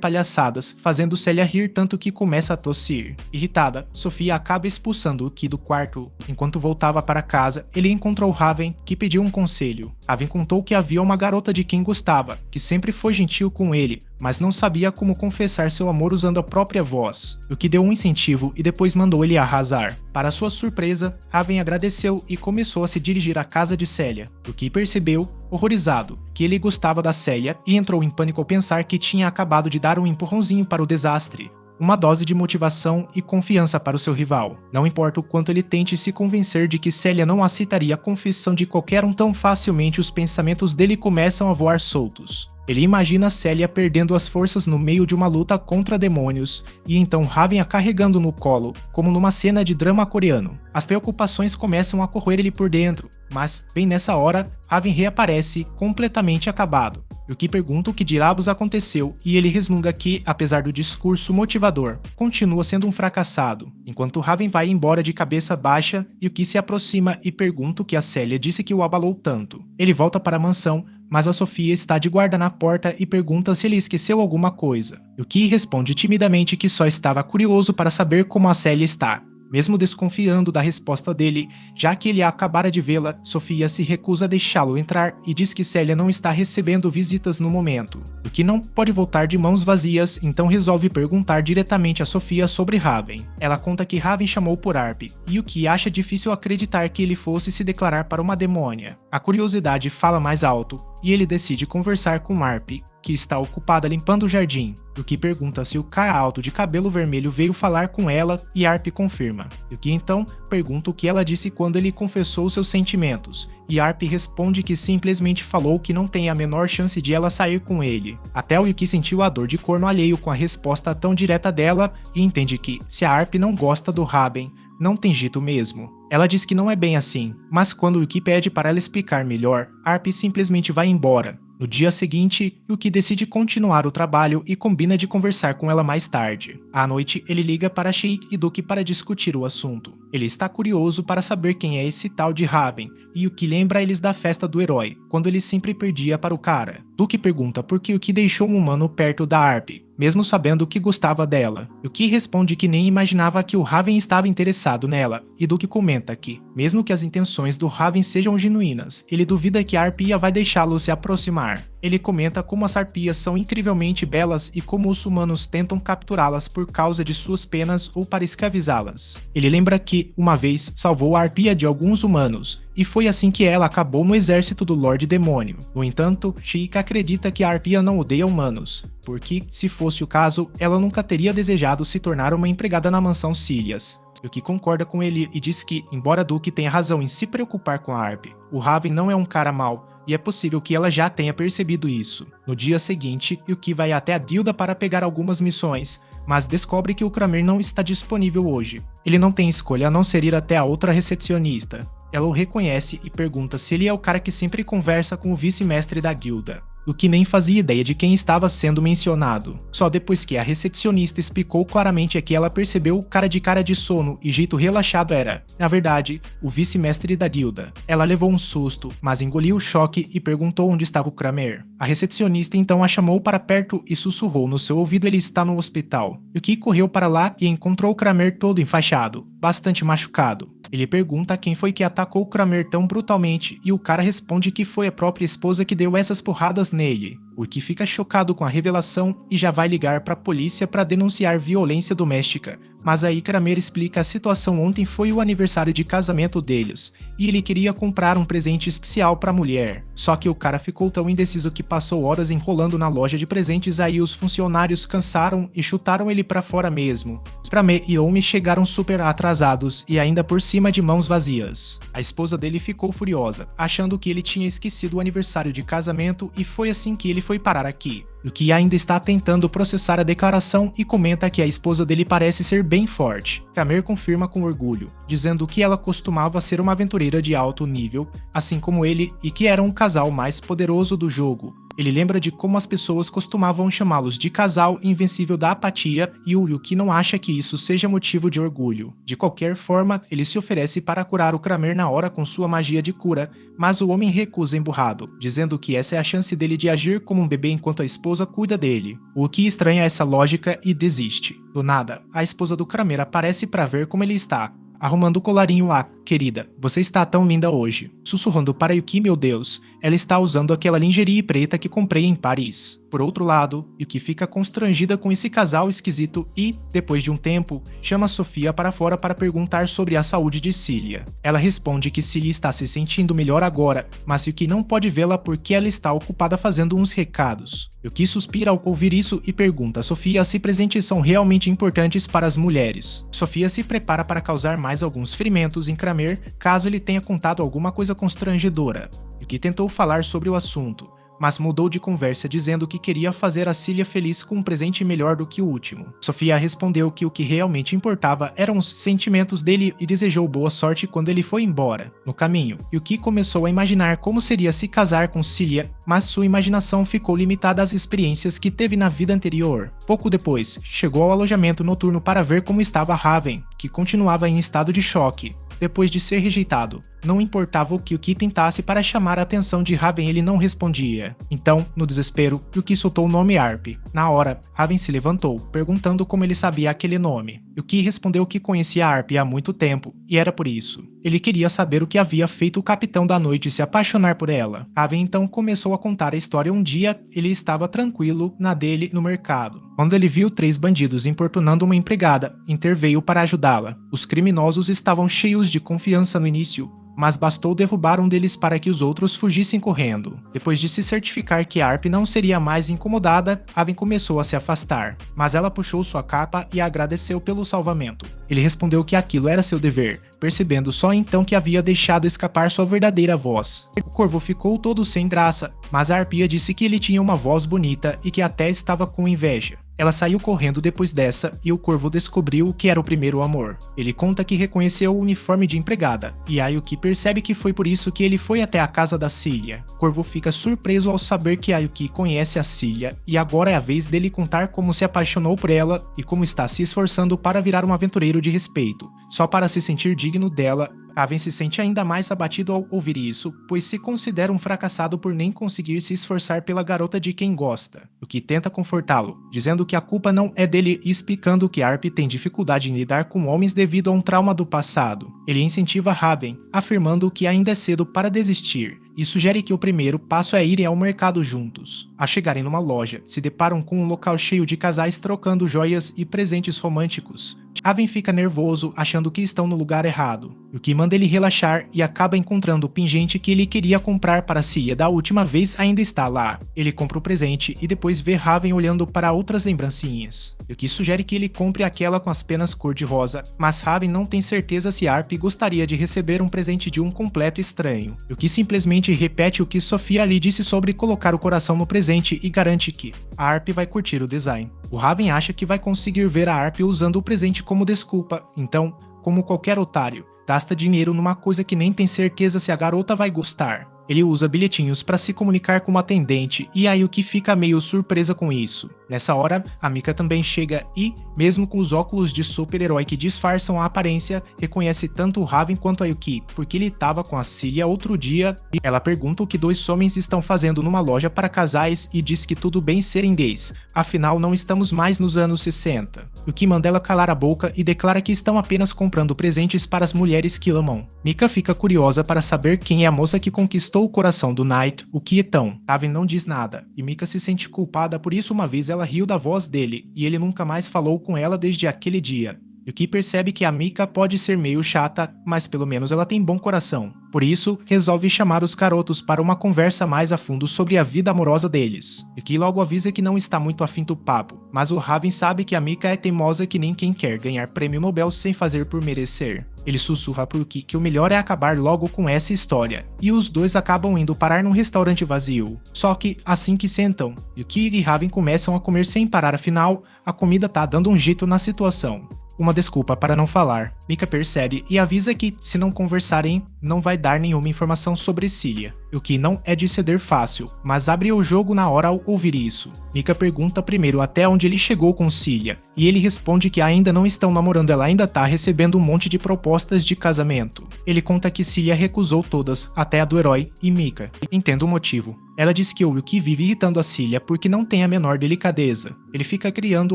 palhaçadas, fazendo Célia rir tanto que começa a tossir. Irritada, Sofia acaba expulsando Yuki do quarto. Enquanto voltava para casa, ele encontrou Raven, que pediu um conselho. Raven contou que havia uma garota de quem gostava, que sempre foi gentil com ele, mas não sabia como confessar seu amor usando a própria voz, o que deu um incentivo e depois mandou ele arrasar. Para sua surpresa, Raven agradeceu e começou a se dirigir à casa de Célia, o que percebeu, horrorizado, que ele gostava da Célia e entrou em pânico ao pensar que tinha acabado de dar um empurrãozinho para o desastre. Uma dose de motivação e confiança para o seu rival. Não importa o quanto ele tente se convencer de que Célia não aceitaria a confissão de qualquer um tão facilmente, os pensamentos dele começam a voar soltos. Ele imagina Célia perdendo as forças no meio de uma luta contra demônios, e então Raven a carregando no colo, como numa cena de drama coreano. As preocupações começam a corroer ele por dentro, mas, bem nessa hora, Raven reaparece, completamente acabado. Yuki pergunta o que diabos aconteceu, e ele resmunga que, apesar do discurso motivador, continua sendo um fracassado. Enquanto Raven vai embora de cabeça baixa, Yuki se aproxima e pergunta o que a Célia disse que o abalou tanto. Ele volta para a mansão, mas a Sofia está de guarda na porta e pergunta se ele esqueceu alguma coisa. Yuki responde timidamente que só estava curioso para saber como a Célia está. Mesmo desconfiando da resposta dele, já que ele acabara de vê-la, Sofia se recusa a deixá-lo entrar e diz que Célia não está recebendo visitas no momento. Yuki não pode voltar de mãos vazias, então resolve perguntar diretamente a Sofia sobre Raven. Ela conta que Raven chamou por Arp, e Yuki acha difícil acreditar que ele fosse se declarar para uma demônia. A curiosidade fala mais alto, e ele decide conversar com Arp, que está ocupada limpando o jardim. Yuki pergunta se o cara alto de cabelo vermelho veio falar com ela e Arp confirma. Yuki então pergunta o que ela disse quando ele confessou seus sentimentos, e Arp responde que simplesmente falou que não tem a menor chance de ela sair com ele. Até o Yuki sentiu a dor de corno alheio com a resposta tão direta dela e entende que, se a Arp não gosta do Raven, não tem jeito mesmo. Ela diz que não é bem assim, mas quando Yuki pede para ela explicar melhor, Arp simplesmente vai embora. No dia seguinte, Yuki decide continuar o trabalho e combina de conversar com ela mais tarde. À noite, ele liga para Sheik e Duke para discutir o assunto. Ele está curioso para saber quem é esse tal de Raven, e Yuki lembra eles da festa do herói, quando ele sempre perdia para o cara. Duke pergunta por que Yuki deixou um humano perto da Arp, mesmo sabendo que gostava dela. Yuki responde que nem imaginava que o Raven estava interessado nela, e Duke comenta que, mesmo que as intenções do Raven sejam genuínas, ele duvida que a Arpia vai deixá-lo se aproximar. Ele comenta como as arpias são incrivelmente belas e como os humanos tentam capturá-las por causa de suas penas ou para escravizá-las. Ele lembra que, uma vez, salvou a arpia de alguns humanos, e foi assim que ela acabou no exército do Lorde Demônio. No entanto, Sheik acredita que a arpia não odeia humanos, porque, se fosse o caso, ela nunca teria desejado se tornar uma empregada na mansão Sirius. Yuki concorda com ele e diz que, embora Duke tenha razão em se preocupar com a Arp, o Raven não é um cara mau, e é possível que ela já tenha percebido isso. No dia seguinte, Yuki vai até a guilda para pegar algumas missões, mas descobre que o Kramer não está disponível hoje. Ele não tem escolha a não ser ir até a outra recepcionista. Ela o reconhece e pergunta se ele é o cara que sempre conversa com o vice-mestre da guilda. O que nem fazia ideia de quem estava sendo mencionado. Só depois que a recepcionista explicou claramente é que ela percebeu o cara de sono e jeito relaxado era, na verdade, o vice-mestre da guilda. Ela levou um susto, mas engoliu o choque e perguntou onde estava o Kramer. A recepcionista então a chamou para perto e sussurrou no seu ouvido: ele está no hospital. Yuki correu para lá e encontrou o Kramer todo enfaixado, bastante machucado. Ele pergunta quem foi que atacou o Kramer tão brutalmente e o cara responde que foi a própria esposa que deu essas porradas nele. O que fica chocado com a revelação e já vai ligar para a polícia para denunciar violência doméstica. Mas aí Kramer explica a situação: ontem foi o aniversário de casamento deles, e ele queria comprar um presente especial para a mulher. Só que o cara ficou tão indeciso que passou horas enrolando na loja de presentes, aí os funcionários cansaram e chutaram ele para fora mesmo. Sprame e Omi chegaram super atrasados e ainda por cima de mãos vazias. A esposa dele ficou furiosa, achando que ele tinha esquecido o aniversário de casamento e foi assim que ele foi parar aqui. Yuki ainda está tentando processar a declaração e comenta que a esposa dele parece ser bem forte. Kramer confirma com orgulho, dizendo que ela costumava ser uma aventureira de alto nível, assim como ele, e que era um casal mais poderoso do jogo. Ele lembra de como as pessoas costumavam chamá-los de casal invencível da apatia e o Yuki não acha que isso seja motivo de orgulho. De qualquer forma, ele se oferece para curar o Kramer na hora com sua magia de cura, mas o homem recusa emburrado, dizendo que essa é a chance dele de agir como um bebê enquanto a esposa cuida dele. O Yuki estranha essa lógica e desiste. Do nada, a esposa do Kramer aparece para ver como ele está. Arrumando o colarinho. Querida, você está tão linda hoje. Sussurrando para Yuki: meu Deus, ela está usando aquela lingerie preta que comprei em Paris. Por outro lado, Yuki fica constrangida com esse casal esquisito e, depois de um tempo, chama Sofia para fora para perguntar sobre a saúde de Cilia. Ela responde que Cilia está se sentindo melhor agora, mas Yuki não pode vê-la porque ela está ocupada fazendo uns recados. Yuki suspira ao ouvir isso e pergunta a Sofia se presentes são realmente importantes para as mulheres. Sofia se prepara para causar mais alguns ferimentos em Kramer caso ele tenha contado alguma coisa constrangedora. Yuki tentou falar sobre o assunto, mas mudou de conversa dizendo que queria fazer a Cilia feliz com um presente melhor do que o último. Sofia respondeu que o que realmente importava eram os sentimentos dele e desejou boa sorte quando ele foi embora. No caminho, Yuki começou a imaginar como seria se casar com Cilia, mas sua imaginação ficou limitada às experiências que teve na vida anterior. Pouco depois, chegou ao alojamento noturno para ver como estava Raven, que continuava em estado de choque. Depois de ser rejeitado, não importava o que Yuki tentasse para chamar a atenção de Raven, ele não respondia. Então, no desespero, Yuki soltou o nome Arp. Na hora, Raven se levantou, perguntando como ele sabia aquele nome. Yuki respondeu que conhecia Arp há muito tempo, e era por isso. Ele queria saber o que havia feito o Capitão da Noite se apaixonar por ela. Raven então começou a contar a história. Um dia, ele estava tranquilo na dele no mercado, quando ele viu 3 bandidos importunando uma empregada, interveio para ajudá-la. Os criminosos estavam cheios de confiança no início, mas bastou derrubar um deles para que os outros fugissem correndo. Depois de se certificar que Arp não seria mais incomodada, Raven começou a se afastar, mas ela puxou sua capa e agradeceu pelo salvamento. Ele respondeu que aquilo era seu dever, percebendo só então que havia deixado escapar sua verdadeira voz. O corvo ficou todo sem graça, mas a arpia disse que ele tinha uma voz bonita e que até estava com inveja. Ela saiu correndo depois dessa e o corvo descobriu o que era o primeiro amor. Ele conta que reconheceu o uniforme de empregada, e Ayuki percebe que foi por isso que ele foi até a casa da Cilia. O corvo fica surpreso ao saber que Ayuki conhece a Cilia, e agora é a vez dele contar como se apaixonou por ela e como está se esforçando para virar um aventureiro de respeito, só para se sentir digno dela. Raven se sente ainda mais abatido ao ouvir isso, pois se considera um fracassado por nem conseguir se esforçar pela garota de quem gosta, o que tenta confortá-lo, dizendo que a culpa não é dele e explicando que Arp tem dificuldade em lidar com homens devido a um trauma do passado. Ele incentiva Raven, afirmando que ainda é cedo para desistir, e sugere que o primeiro passo é irem ao mercado juntos. Ao chegarem numa loja, se deparam com um local cheio de casais trocando joias e presentes românticos. Raven fica nervoso, achando que estão no lugar errado. o que manda ele relaxar e acaba encontrando o pingente que ele queria comprar para Cilia da última vez ainda está lá. Ele compra o presente e depois vê Raven olhando para outras lembrancinhas, o que sugere que ele compre aquela com as penas cor-de-rosa, mas Raven não tem certeza se Arp gostaria de receber um presente de um completo estranho, o que simplesmente repete o que Sofia lhe disse sobre colocar o coração no presente e garante que a Arp vai curtir o design. O Raven acha que vai conseguir ver a Arp usando o presente como desculpa, então, como qualquer otário, gasta dinheiro numa coisa que nem tem certeza se a garota vai gostar. Ele usa bilhetinhos para se comunicar com uma atendente e a Yuki fica meio surpresa com isso. Nessa hora, a Mika também chega e, mesmo com os óculos de super-herói que disfarçam a aparência, reconhece tanto o Raven quanto a Yuki, porque ele estava com a Cilia outro dia e ela pergunta o que dois homens estão fazendo numa loja para casais e diz que tudo bem serem gays, afinal não estamos mais nos anos 60. Yuki manda ela calar a boca e declara que estão apenas comprando presentes para as mulheres que amam. Mika fica curiosa para saber quem é a moça que conquistou o coração do Knight, o que então? Raven não diz nada, e Mika se sente culpada por isso. Uma vez ela riu da voz dele, e ele nunca mais falou com ela desde aquele dia. Yuki percebe que a Mika pode ser meio chata, mas pelo menos ela tem bom coração. Por isso, resolve chamar os garotos para uma conversa mais a fundo sobre a vida amorosa deles. Yuki logo avisa que não está muito afim do papo, mas o Raven sabe que a Mika é teimosa que nem quem quer ganhar prêmio Nobel sem fazer por merecer. Ele sussurra pro Yuki que o melhor é acabar logo com essa história, e os dois acabam indo parar num restaurante vazio. Só que, assim que sentam, Yuki e Raven começam a comer sem parar, afinal, a comida tá dando um jeito na situação. Uma desculpa para não falar. Mika percebe e avisa que, se não conversarem, não vai dar nenhuma informação sobre Cilia, o que não é de ceder fácil, mas abre o jogo na hora ao ouvir isso. Mika pergunta primeiro até onde ele chegou com Cilia, e ele responde que ainda não estão namorando, ela ainda tá recebendo um monte de propostas de casamento. Ele conta que Cilia recusou todas, até a do herói, e Mika entende o motivo. Ela diz que o Yuki vive irritando a Cilia porque não tem a menor delicadeza. Ele fica criando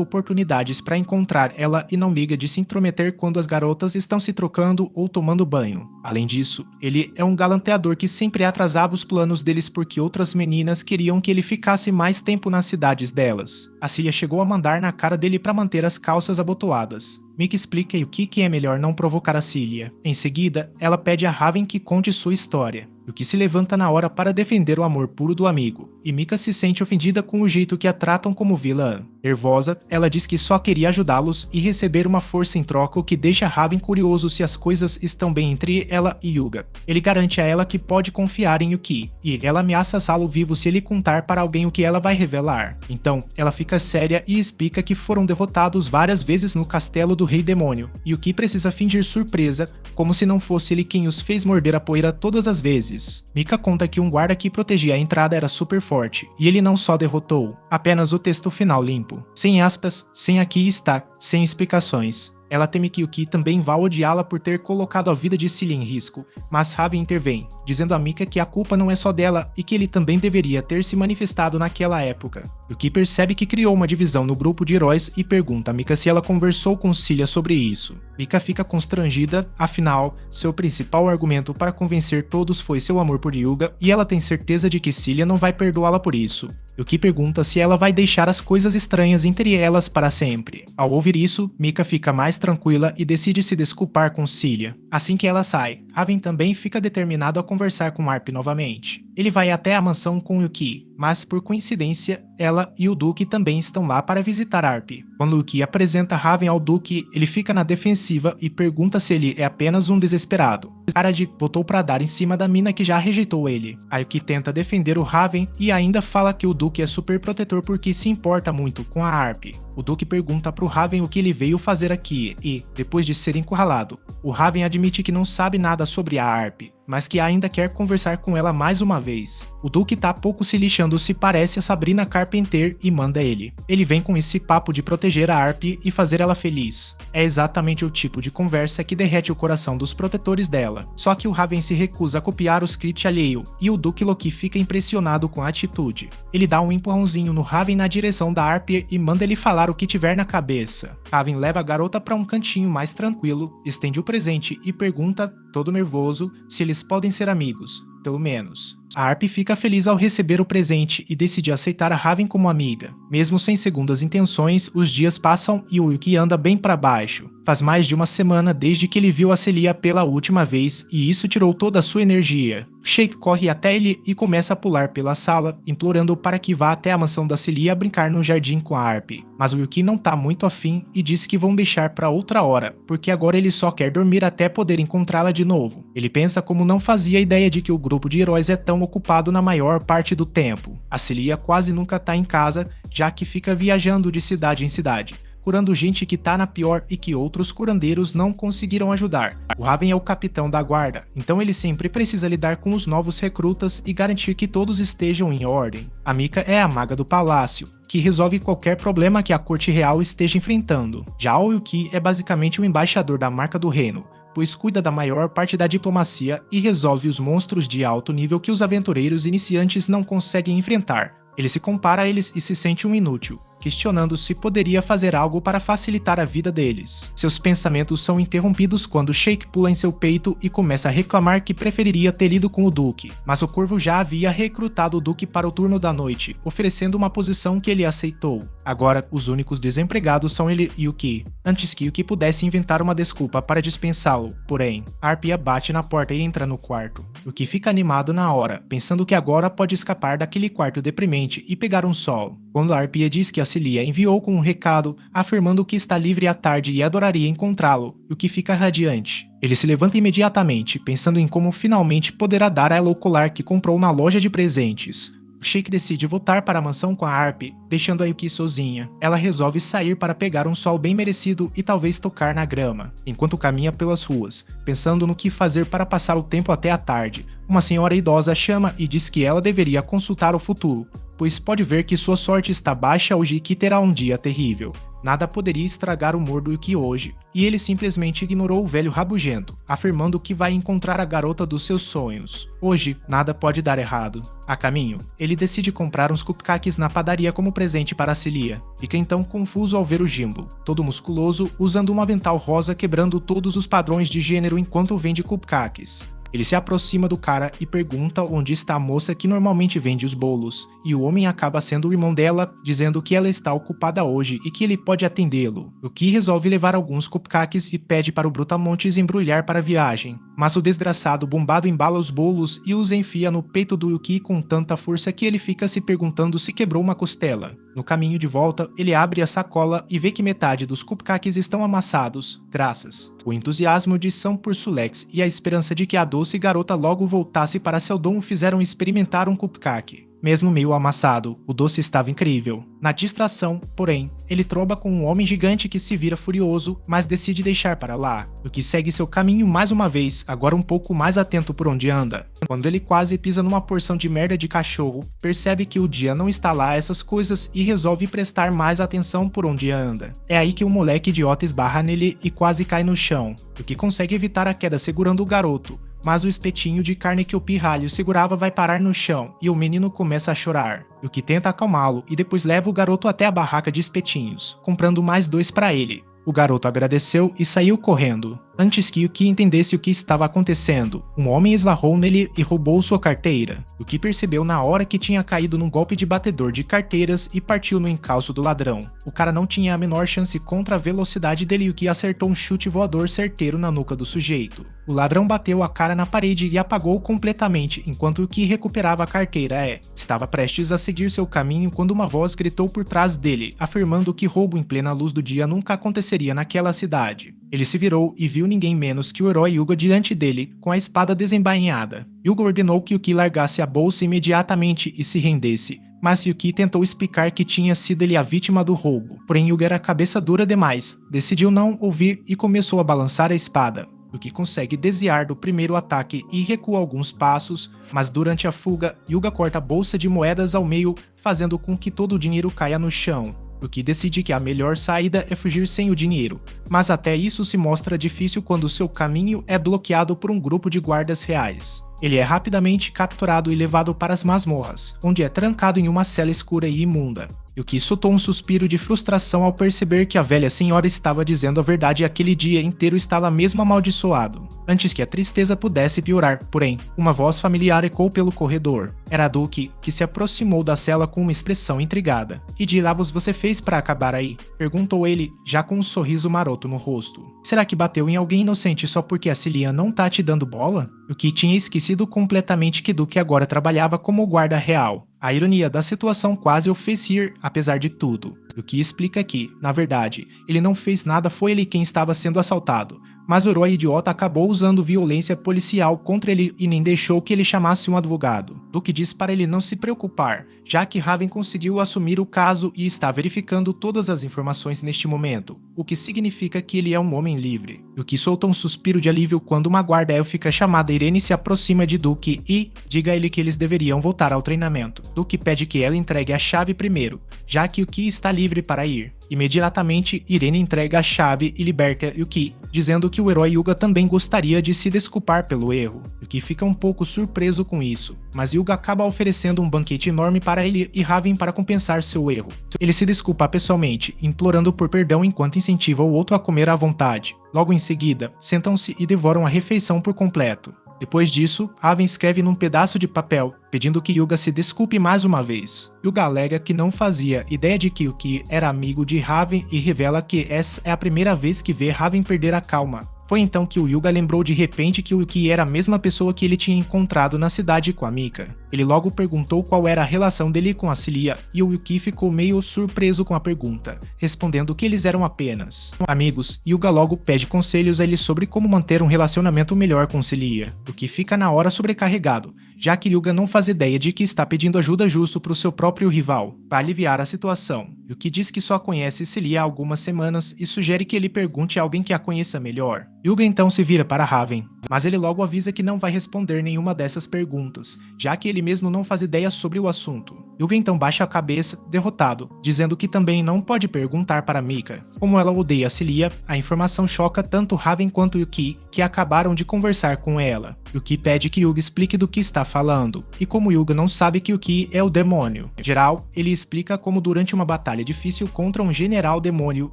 oportunidades para encontrar ela e não liga de se intrometer quando as garotas estão se trocando ou tomando banho. Além disso, ele é um galanteador que sempre atrasava os planos deles porque outras meninas queriam que ele ficasse mais tempo nas cidades delas. A Cilia chegou a mandar na cara dele para manter as calças abotoadas. Mika explica o que é melhor não provocar a Cilia. Em seguida, ela pede a Raven que conte sua história, o que se levanta na hora para defender o amor puro do amigo, e Mika se sente ofendida com o jeito que a tratam como vilã. Nervosa, ela diz que só queria ajudá-los e receber uma força em troca, o que deixa Raven curioso se as coisas estão bem entre ela e Yuga. Ele garante a ela que pode confiar em Yuki, e ela ameaça assá-lo vivo se ele contar para alguém o que ela vai revelar. Então, ela fica séria e explica que foram derrotados várias vezes no castelo do Rei Demônio, e Yuki precisa fingir surpresa, como se não fosse ele quem os fez morder a poeira todas as vezes. Mika conta que um guarda que protegia a entrada era super forte, e ele não só derrotou, apenas o texto final limpo. Sem aspas, sem aqui está, sem explicações. Ela teme que Yuki também vá odiá-la por ter colocado a vida de Cilia em risco, mas Raven intervém, dizendo a Mika que a culpa não é só dela e que ele também deveria ter se manifestado naquela época. Yuki percebe que criou uma divisão no grupo de heróis e pergunta a Mika se ela conversou com Cilia sobre isso. Mika fica constrangida, afinal, seu principal argumento para convencer todos foi seu amor por Yuga e ela tem certeza de que Cilia não vai perdoá-la por isso. Yuki pergunta se ela vai deixar as coisas estranhas entre elas para sempre. Ao ouvir isso, Mika fica mais tranquila e decide se desculpar com Cilia. Assim que ela sai, Raven também fica determinado a conversar com Arp novamente. Ele vai até a mansão com Yuki, mas por coincidência, ela e o Duque também estão lá para visitar Arp. Quando Yuki apresenta Raven ao Duque, ele fica na defensiva e pergunta se ele é apenas um desesperado. Arad botou pra dar em cima da mina que já rejeitou ele. A Yuki tenta defender o Raven e ainda fala que o Duque é super protetor porque se importa muito com a Arp. O Duque pergunta pro Raven o que ele veio fazer aqui e, depois de ser encurralado, o Raven admite que não sabe nada sobre a Arp, mas que ainda quer conversar com ela mais uma vez. O Duque tá pouco se lixando se parece a Sabrina Carpenter e manda ele. Ele vem com esse papo de proteger a Arp e fazer ela feliz. É exatamente o tipo de conversa que derrete o coração dos protetores dela. Só que o Raven se recusa a copiar o script alheio e o Duque Loki fica impressionado com a atitude. Ele dá um empurrãozinho no Raven na direção da Arp e manda ele falar o que tiver na cabeça. Raven leva a garota para um cantinho mais tranquilo, estende o presente e pergunta, todo nervoso, se eles podem ser amigos, pelo menos. A Arp fica feliz ao receber o presente e decide aceitar a Raven como amiga. Mesmo sem segundas intenções, os dias passam e o Yuki anda bem para baixo. Faz mais de uma semana desde que ele viu a Celia pela última vez e isso tirou toda a sua energia. Shake corre até ele e começa a pular pela sala, implorando para que vá até a mansão da Celia brincar no jardim com a Arp. Mas o Yuki não tá muito afim e diz que vão deixar para outra hora, porque agora ele só quer dormir até poder encontrá-la de novo. Ele pensa como não fazia ideia de que o grupo de heróis é tão ocupado na maior parte do tempo. A Celia quase nunca tá em casa, já que fica viajando de cidade em cidade, curando gente que tá na pior e que outros curandeiros não conseguiram ajudar. O Raven é o capitão da guarda, então ele sempre precisa lidar com os novos recrutas e garantir que todos estejam em ordem. A Mika é a maga do palácio, que resolve qualquer problema que a corte real esteja enfrentando. Já o Yuki é basicamente o embaixador da marca do reino, pois cuida da maior parte da diplomacia e resolve os monstros de alto nível que os aventureiros iniciantes não conseguem enfrentar. Ele se compara a eles e se sente um inútil, questionando se poderia fazer algo para facilitar a vida deles. Seus pensamentos são interrompidos quando Shake pula em seu peito e começa a reclamar que preferiria ter ido com o Duque, mas o Corvo já havia recrutado o Duque para o turno da noite, oferecendo uma posição que ele aceitou. Agora, os únicos desempregados são ele e Yuki, antes que Yuki pudesse inventar uma desculpa para dispensá-lo. Porém, Arpia bate na porta e entra no quarto. Yuki fica animado na hora, pensando que agora pode escapar daquele quarto deprimente e pegar um sol. Quando a Arpia diz que a Celia enviou com um recado, afirmando que está livre à tarde e adoraria encontrá-lo, Yuki fica radiante. Ele se levanta imediatamente, pensando em como finalmente poderá dar a ela o colar que comprou na loja de presentes. Shake decide voltar para a mansão com a Arp, deixando a Yuki sozinha. Ela resolve sair para pegar um sol bem merecido e talvez tocar na grama, enquanto caminha pelas ruas, pensando no que fazer para passar o tempo até a tarde. Uma senhora idosa chama e diz que ela deveria consultar o futuro, pois pode ver que sua sorte está baixa hoje e que terá um dia terrível. Nada poderia estragar o humor do Yuki hoje, e ele simplesmente ignorou o velho rabugento, afirmando que vai encontrar a garota dos seus sonhos. Hoje, nada pode dar errado. A caminho, ele decide comprar uns cupcakes na padaria como presente para a Celia. Fica então confuso ao ver o Jimbo, todo musculoso, usando um avental rosa quebrando todos os padrões de gênero enquanto vende cupcakes. Ele se aproxima do cara e pergunta onde está a moça que normalmente vende os bolos, e o homem acaba sendo o irmão dela, dizendo que ela está ocupada hoje e que ele pode atendê-lo. Yuki resolve levar alguns cupcakes e pede para o Brutamontes embrulhar para a viagem, mas o desgraçado bombado embala os bolos e os enfia no peito do Yuki com tanta força que ele fica se perguntando se quebrou uma costela. No caminho de volta, ele abre a sacola e vê que metade dos cupcakes estão amassados, graças o entusiasmo de São Pursulex e a esperança de que a doce garota logo voltasse para seu dom fizeram experimentar um cupcake. Mesmo meio amassado, o doce estava incrível. Na distração, porém, ele tromba com um homem gigante que se vira furioso, mas decide deixar para lá, o que segue seu caminho mais uma vez, agora um pouco mais atento por onde anda. Quando ele quase pisa numa porção de merda de cachorro, percebe que o dia não está lá essas coisas e resolve prestar mais atenção por onde anda. É aí que o moleque idiota esbarra nele e quase cai no chão, o que consegue evitar a queda segurando o garoto. Mas o espetinho de carne que o pirralho segurava vai parar no chão e o menino começa a chorar. Yuki tenta acalmá-lo e depois leva o garoto até a barraca de espetinhos, comprando mais 2 para ele. O garoto agradeceu e saiu correndo. Antes que Yuki entendesse o que estava acontecendo, um homem esbarrou nele e roubou sua carteira. Yuki percebeu na hora que tinha caído num golpe de batedor de carteiras e partiu no encalço do ladrão. O cara não tinha a menor chance contra a velocidade dele e Yuki acertou um chute voador certeiro na nuca do sujeito. O ladrão bateu a cara na parede e apagou completamente enquanto Yuki recuperava a carteira. Estava prestes a seguir seu caminho quando uma voz gritou por trás dele, afirmando que roubo em plena luz do dia nunca aconteceria naquela cidade. Ele se virou e viu ninguém menos que o herói Yuga diante dele, com a espada desembainhada. Yuga ordenou que Yuki largasse a bolsa imediatamente e se rendesse, mas Yuki tentou explicar que tinha sido ele a vítima do roubo. Porém Yuga era cabeça dura demais, decidiu não ouvir e começou a balançar a espada. Yuki consegue desviar do primeiro ataque e recua alguns passos, mas durante a fuga, Yuga corta a bolsa de moedas ao meio, fazendo com que todo o dinheiro caia no chão. Yuki decide que a melhor saída é fugir sem o dinheiro, mas até isso se mostra difícil quando seu caminho é bloqueado por um grupo de guardas reais. Ele é rapidamente capturado e levado para as masmorras, onde é trancado em uma cela escura e imunda. Yuki soltou um suspiro de frustração ao perceber que a velha senhora estava dizendo a verdade e aquele dia inteiro estava mesmo amaldiçoado. Antes que a tristeza pudesse piorar, porém, uma voz familiar ecoou pelo corredor. Era Duke, que se aproximou da cela com uma expressão intrigada. "Que diabos você fez para acabar aí?" perguntou ele, já com um sorriso maroto no rosto. "Será que bateu em alguém inocente só porque a Cilia não tá te dando bola?" Yuki tinha esquecido completamente que Duke agora trabalhava como guarda real. A ironia da situação quase o fez rir, apesar de tudo. O que explica que, na verdade, ele não fez nada, foi ele quem estava sendo assaltado. Mas o herói idiota acabou usando violência policial contra ele e nem deixou que ele chamasse um advogado. Duke diz para ele não se preocupar, já que Raven conseguiu assumir o caso e está verificando todas as informações neste momento, o que significa que ele é um homem livre. Duke solta um suspiro de alívio quando uma guarda élfica chamada Irene se aproxima de Duke e diga a ele que eles deveriam voltar ao treinamento. Duke pede que ela entregue a chave primeiro, já que Yuki está livre para ir. Imediatamente, Irene entrega a chave e liberta Yuki, dizendo que o herói Yuga também gostaria de se desculpar pelo erro. Yuki fica um pouco surpreso com isso, mas Yuga acaba oferecendo um banquete enorme para ele e Raven para compensar seu erro. Ele se desculpa pessoalmente, implorando por perdão enquanto incentiva o outro a comer à vontade. Logo em seguida, sentam-se e devoram a refeição por completo. Depois disso, Raven escreve num pedaço de papel, pedindo que Yuga se desculpe mais uma vez. Yuga alega que não fazia ideia de que Yuki era amigo de Raven e revela que essa é a primeira vez que vê Raven perder a calma. Foi então que o Yuga lembrou de repente que o Yuki era a mesma pessoa que ele tinha encontrado na cidade com a Mika. Ele logo perguntou qual era a relação dele com a Cilia e o Yuki ficou meio surpreso com a pergunta, respondendo que eles eram apenas amigos. Yuga logo pede conselhos a ele sobre como manter um relacionamento melhor com Cilia, o que fica na hora sobrecarregado, já que Yuga não faz ideia de que está pedindo ajuda justo para o seu próprio rival, para aliviar a situação. Yuki diz que só conhece Cilia há algumas semanas e sugere que ele pergunte a alguém que a conheça melhor. Yuga então se vira para Raven, mas ele logo avisa que não vai responder nenhuma dessas perguntas, já que ele mesmo não faz ideia sobre o assunto. Yuga então baixa a cabeça, derrotado, dizendo que também não pode perguntar para Mika. Como ela odeia Cilia, a informação choca tanto Raven quanto Yuki, que acabaram de conversar com ela. Yuki pede que Yuga explique do que está falando, e como Yuga não sabe que Yuki é o demônio. Em geral, ele explica como durante uma batalha difícil contra um general demônio,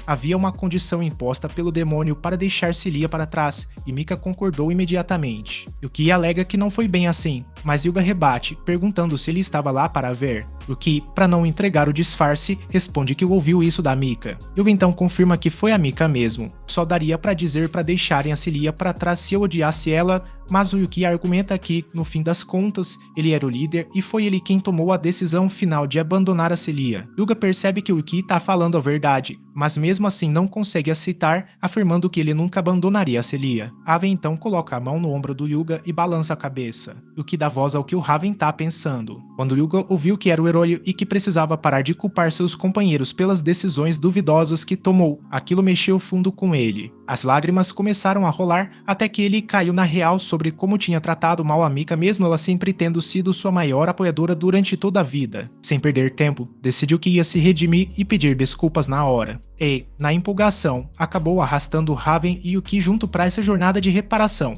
havia uma condição imposta pelo demônio para deixar Cilia para trás, e Mika concordou imediatamente. Yuki alega que não foi bem assim, mas Yuga rebate, perguntando se ele estava lá para ver. Yuki, para não entregar o disfarce, responde que ouviu isso da Mika. Yuga então confirma que foi a Mika mesmo. Só daria para dizer para deixarem a Cilia para trás se eu odiasse ela, mas o Yuki argumenta que, no fim das contas, ele era o líder e foi ele quem tomou a decisão final de abandonar a Cilia. Yuga percebe que o Yuki está falando a verdade, mas mesmo assim não consegue aceitar, afirmando que ele nunca abandonaria a Cilia. Raven então coloca a mão no ombro do Yuga e balança a cabeça, o que dá voz ao que o Raven tá pensando. Quando Yuga ouviu que era o herói e que precisava parar de culpar seus companheiros pelas decisões duvidosas que tomou, aquilo mexeu fundo com ele. As lágrimas começaram a rolar até que ele caiu na real sobre como tinha tratado mal a Mika, mesmo ela sempre tendo sido sua maior apoiadora durante toda a vida. Sem perder tempo, decidiu que ia se redimir e pedir desculpas na hora. E, na empolgação, acabou arrastando Raven e Yuki junto para essa jornada de reparação.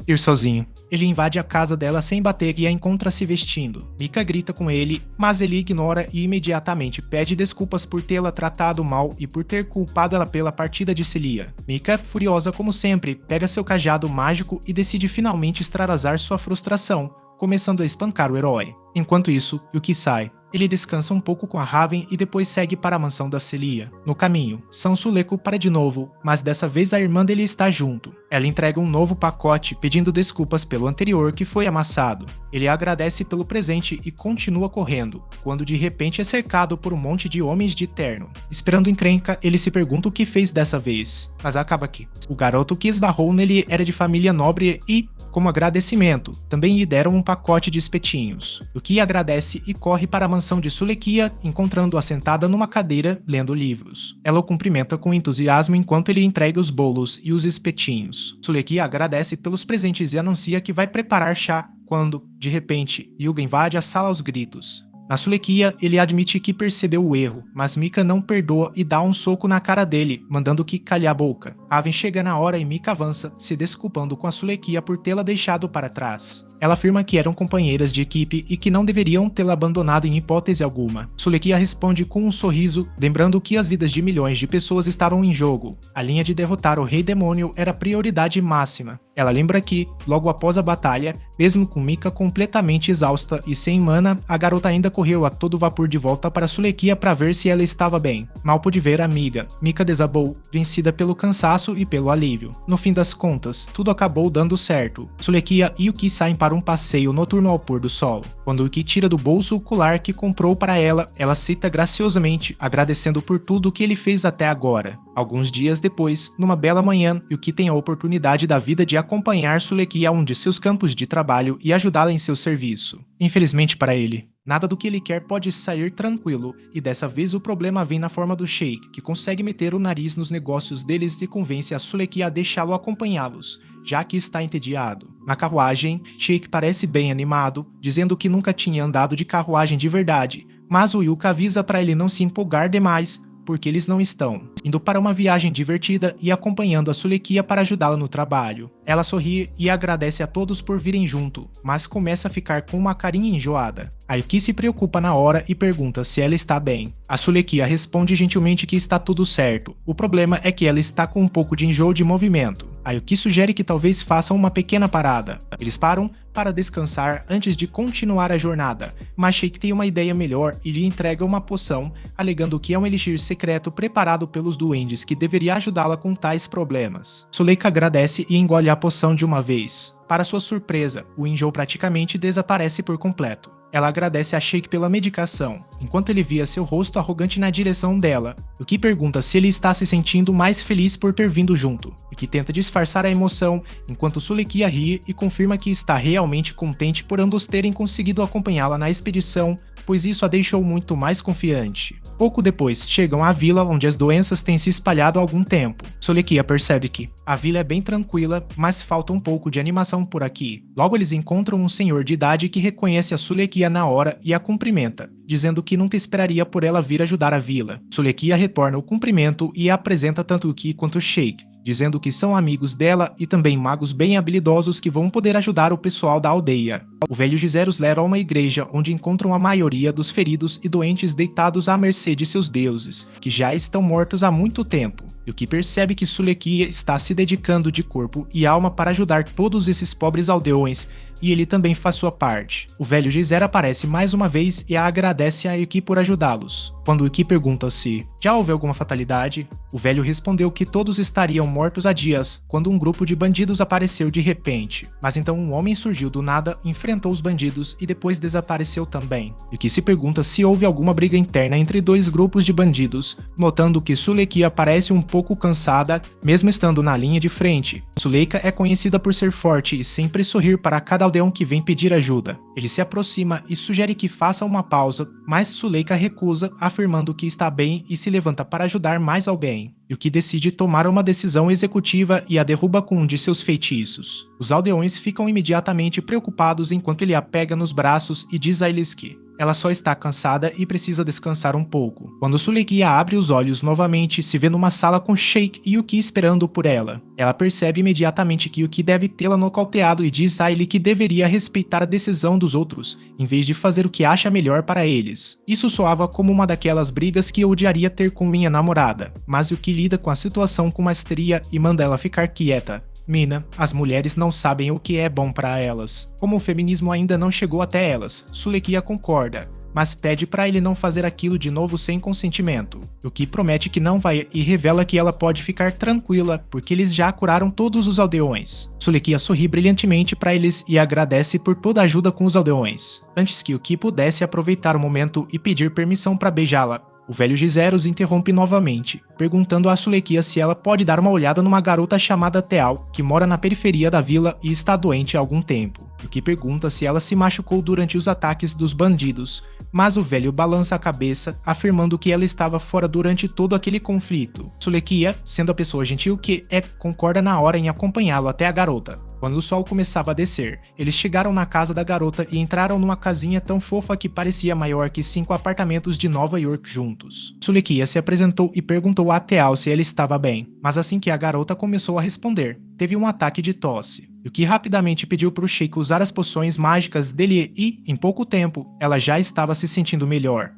Ir sozinho. Ele invade a casa dela sem bater e a encontra se vestindo. Mika grita com ele, mas ele ignora e imediatamente pede desculpas por tê-la tratado mal e por ter culpado ela pela partida de Cilia. Mika, furiosa como sempre, pega seu cajado mágico e decide finalmente extravasar sua frustração, começando a espancar o herói. Enquanto isso, Yuki sai. Ele descansa um pouco com a Raven e depois segue para a mansão da Cilia. No caminho, São Suleco para de novo, mas dessa vez a irmã dele está junto. Ela entrega um novo pacote pedindo desculpas pelo anterior que foi amassado. Ele agradece pelo presente e continua correndo, quando de repente é cercado por um monte de homens de terno. Esperando encrenca, ele se pergunta o que fez dessa vez, mas acaba aqui. O garoto que esbarrou nele era de família nobre e, como agradecimento, também lhe deram um pacote de espetinhos. Yuki agradece e corre para a mansão de Sulekia, encontrando-a sentada numa cadeira, lendo livros. Ela o cumprimenta com entusiasmo enquanto ele entrega os bolos e os espetinhos. Sulekia agradece pelos presentes e anuncia que vai preparar chá, quando, de repente, Yuga invade a sala aos gritos. Na Sulekia, ele admite que percebeu o erro, mas Mika não perdoa e dá um soco na cara dele, mandando que calhe a boca. Raven chega na hora e Mika avança, se desculpando com a Sulekia por tê-la deixado para trás. Ela afirma que eram companheiras de equipe e que não deveriam tê-la abandonado em hipótese alguma. Sulekia responde com um sorriso, lembrando que as vidas de milhões de pessoas estavam em jogo. A linha de derrotar o Rei Demônio era prioridade máxima. Ela lembra que, logo após a batalha, mesmo com Mika completamente exausta e sem mana, a garota ainda correu a todo vapor de volta para Sulekia para ver se ela estava bem. Mal pôde ver a amiga. Mika desabou, vencida pelo cansaço e pelo alívio. No fim das contas, tudo acabou dando certo. Sulekia e Yuki saem para um passeio noturno ao pôr do sol. Quando Yuki tira do bolso o colar que comprou para ela, ela aceita graciosamente, agradecendo por tudo o que ele fez até agora. Alguns dias depois, numa bela manhã, Yuki tem a oportunidade da vida de acompanhar Sulekia a um de seus campos de trabalho e ajudá-la em seu serviço. Infelizmente para ele, nada do que ele quer pode sair tranquilo, e dessa vez o problema vem na forma do Sheik, que consegue meter o nariz nos negócios deles e convence a Sulekia a deixá-lo acompanhá-los, já que está entediado. Na carruagem, Sheik parece bem animado, dizendo que nunca tinha andado de carruagem de verdade, mas o Yuka avisa para ele não se empolgar demais, porque eles não estão indo para uma viagem divertida e acompanhando a Sulekia para ajudá-la no trabalho. Ela sorri e agradece a todos por virem junto, mas começa a ficar com uma carinha enjoada. A Yuki se preocupa na hora e pergunta se ela está bem. A Sulekia responde gentilmente que está tudo certo. O problema é que ela está com um pouco de enjoo de movimento. A Yuki sugere que talvez façam uma pequena parada. Eles param para descansar antes de continuar a jornada, mas Sheik tem uma ideia melhor e lhe entrega uma poção, alegando que é um elixir secreto preparado pelos duendes que deveria ajudá-la com tais problemas. Suleika agradece e engole a poção de uma vez. Para sua surpresa, o enjoo praticamente desaparece por completo. Ela agradece a Sheik pela medicação, enquanto ele via seu rosto arrogante na direção dela, o que pergunta se ele está se sentindo mais feliz por ter vindo junto, e que tenta disfarçar a emoção, enquanto Sulekia ri e confirma que está realmente contente por ambos terem conseguido acompanhá-la na expedição, pois isso a deixou muito mais confiante. Pouco depois, chegam à vila onde as doenças têm se espalhado há algum tempo. Sulekia percebe que a vila é bem tranquila, mas falta um pouco de animação por aqui. Logo eles encontram um senhor de idade que reconhece a Sulekia na hora e a cumprimenta, dizendo que nunca esperaria por ela vir ajudar a vila. Sulekia retorna o cumprimento e apresenta tanto Yuki quanto Sheik, dizendo que são amigos dela e também magos bem habilidosos que vão poder ajudar o pessoal da aldeia. O velho Gisero os leva a uma igreja onde encontram a maioria dos feridos e doentes deitados à mercê de seus deuses, que já estão mortos há muito tempo. Yuki percebe que Sulekia está se dedicando de corpo e alma para ajudar todos esses pobres aldeões, e ele também faz sua parte. O velho Gisero aparece mais uma vez e agradece a Yuki por ajudá-los. Quando Yuki pergunta se já houve alguma fatalidade, o velho respondeu que todos estariam mortos há dias, quando um grupo de bandidos apareceu de repente. Mas então um homem surgiu do nada, enfrentou os bandidos e depois desapareceu também. Yuki se pergunta se houve alguma briga interna entre dois grupos de bandidos, notando que Sulekia parece um pouco cansada, mesmo estando na linha de frente. Suleika é conhecida por ser forte e sempre sorrir para cada aldeão que vem pedir ajuda. Ele se aproxima e sugere que faça uma pausa, mas Suleika recusa, afirmando que está bem e se levanta para ajudar mais alguém. Yuki decide tomar uma decisão executiva e a derruba com um de seus feitiços. Os aldeões ficam imediatamente preocupados enquanto ele a pega nos braços e diz a eles que ela só está cansada e precisa descansar um pouco. Quando Sulekia abre os olhos novamente, se vê numa sala com Sheik e Yuki esperando por ela. Ela percebe imediatamente que Yuki deve tê-la nocauteado e diz a ele que deveria respeitar a decisão dos outros, em vez de fazer o que acha melhor para eles. Isso soava como uma daquelas brigas que eu odiaria ter com minha namorada, mas Yuki lida com a situação com maestria e manda ela ficar quieta. Mina, as mulheres não sabem o que é bom para elas. Como o feminismo ainda não chegou até elas, Sulekia concorda, mas pede para ele não fazer aquilo de novo sem consentimento. Yuki promete que não vai e revela que ela pode ficar tranquila, porque eles já curaram todos os aldeões. Sulekia sorri brilhantemente para eles e agradece por toda a ajuda com os aldeões, antes que Yuki pudesse aproveitar o momento e pedir permissão para beijá-la. O velho Gisero os interrompe novamente, perguntando a Sulekia se ela pode dar uma olhada numa garota chamada Teal, que mora na periferia da vila e está doente há algum tempo. Yuki pergunta se ela se machucou durante os ataques dos bandidos, mas o velho balança a cabeça, afirmando que ela estava fora durante todo aquele conflito. Sulekia, sendo a pessoa gentil que é, concorda na hora em acompanhá-lo até a garota. Quando o sol começava a descer, eles chegaram na casa da garota e entraram numa casinha tão fofa que parecia maior que 5 apartamentos de Nova York juntos. Sulekia se apresentou e perguntou a Teal se ela estava bem, mas assim que a garota começou a responder, teve um ataque de tosse. Yuki rapidamente pediu para o Sheik usar as poções mágicas dele e, em pouco tempo, ela já estava se sentindo melhor.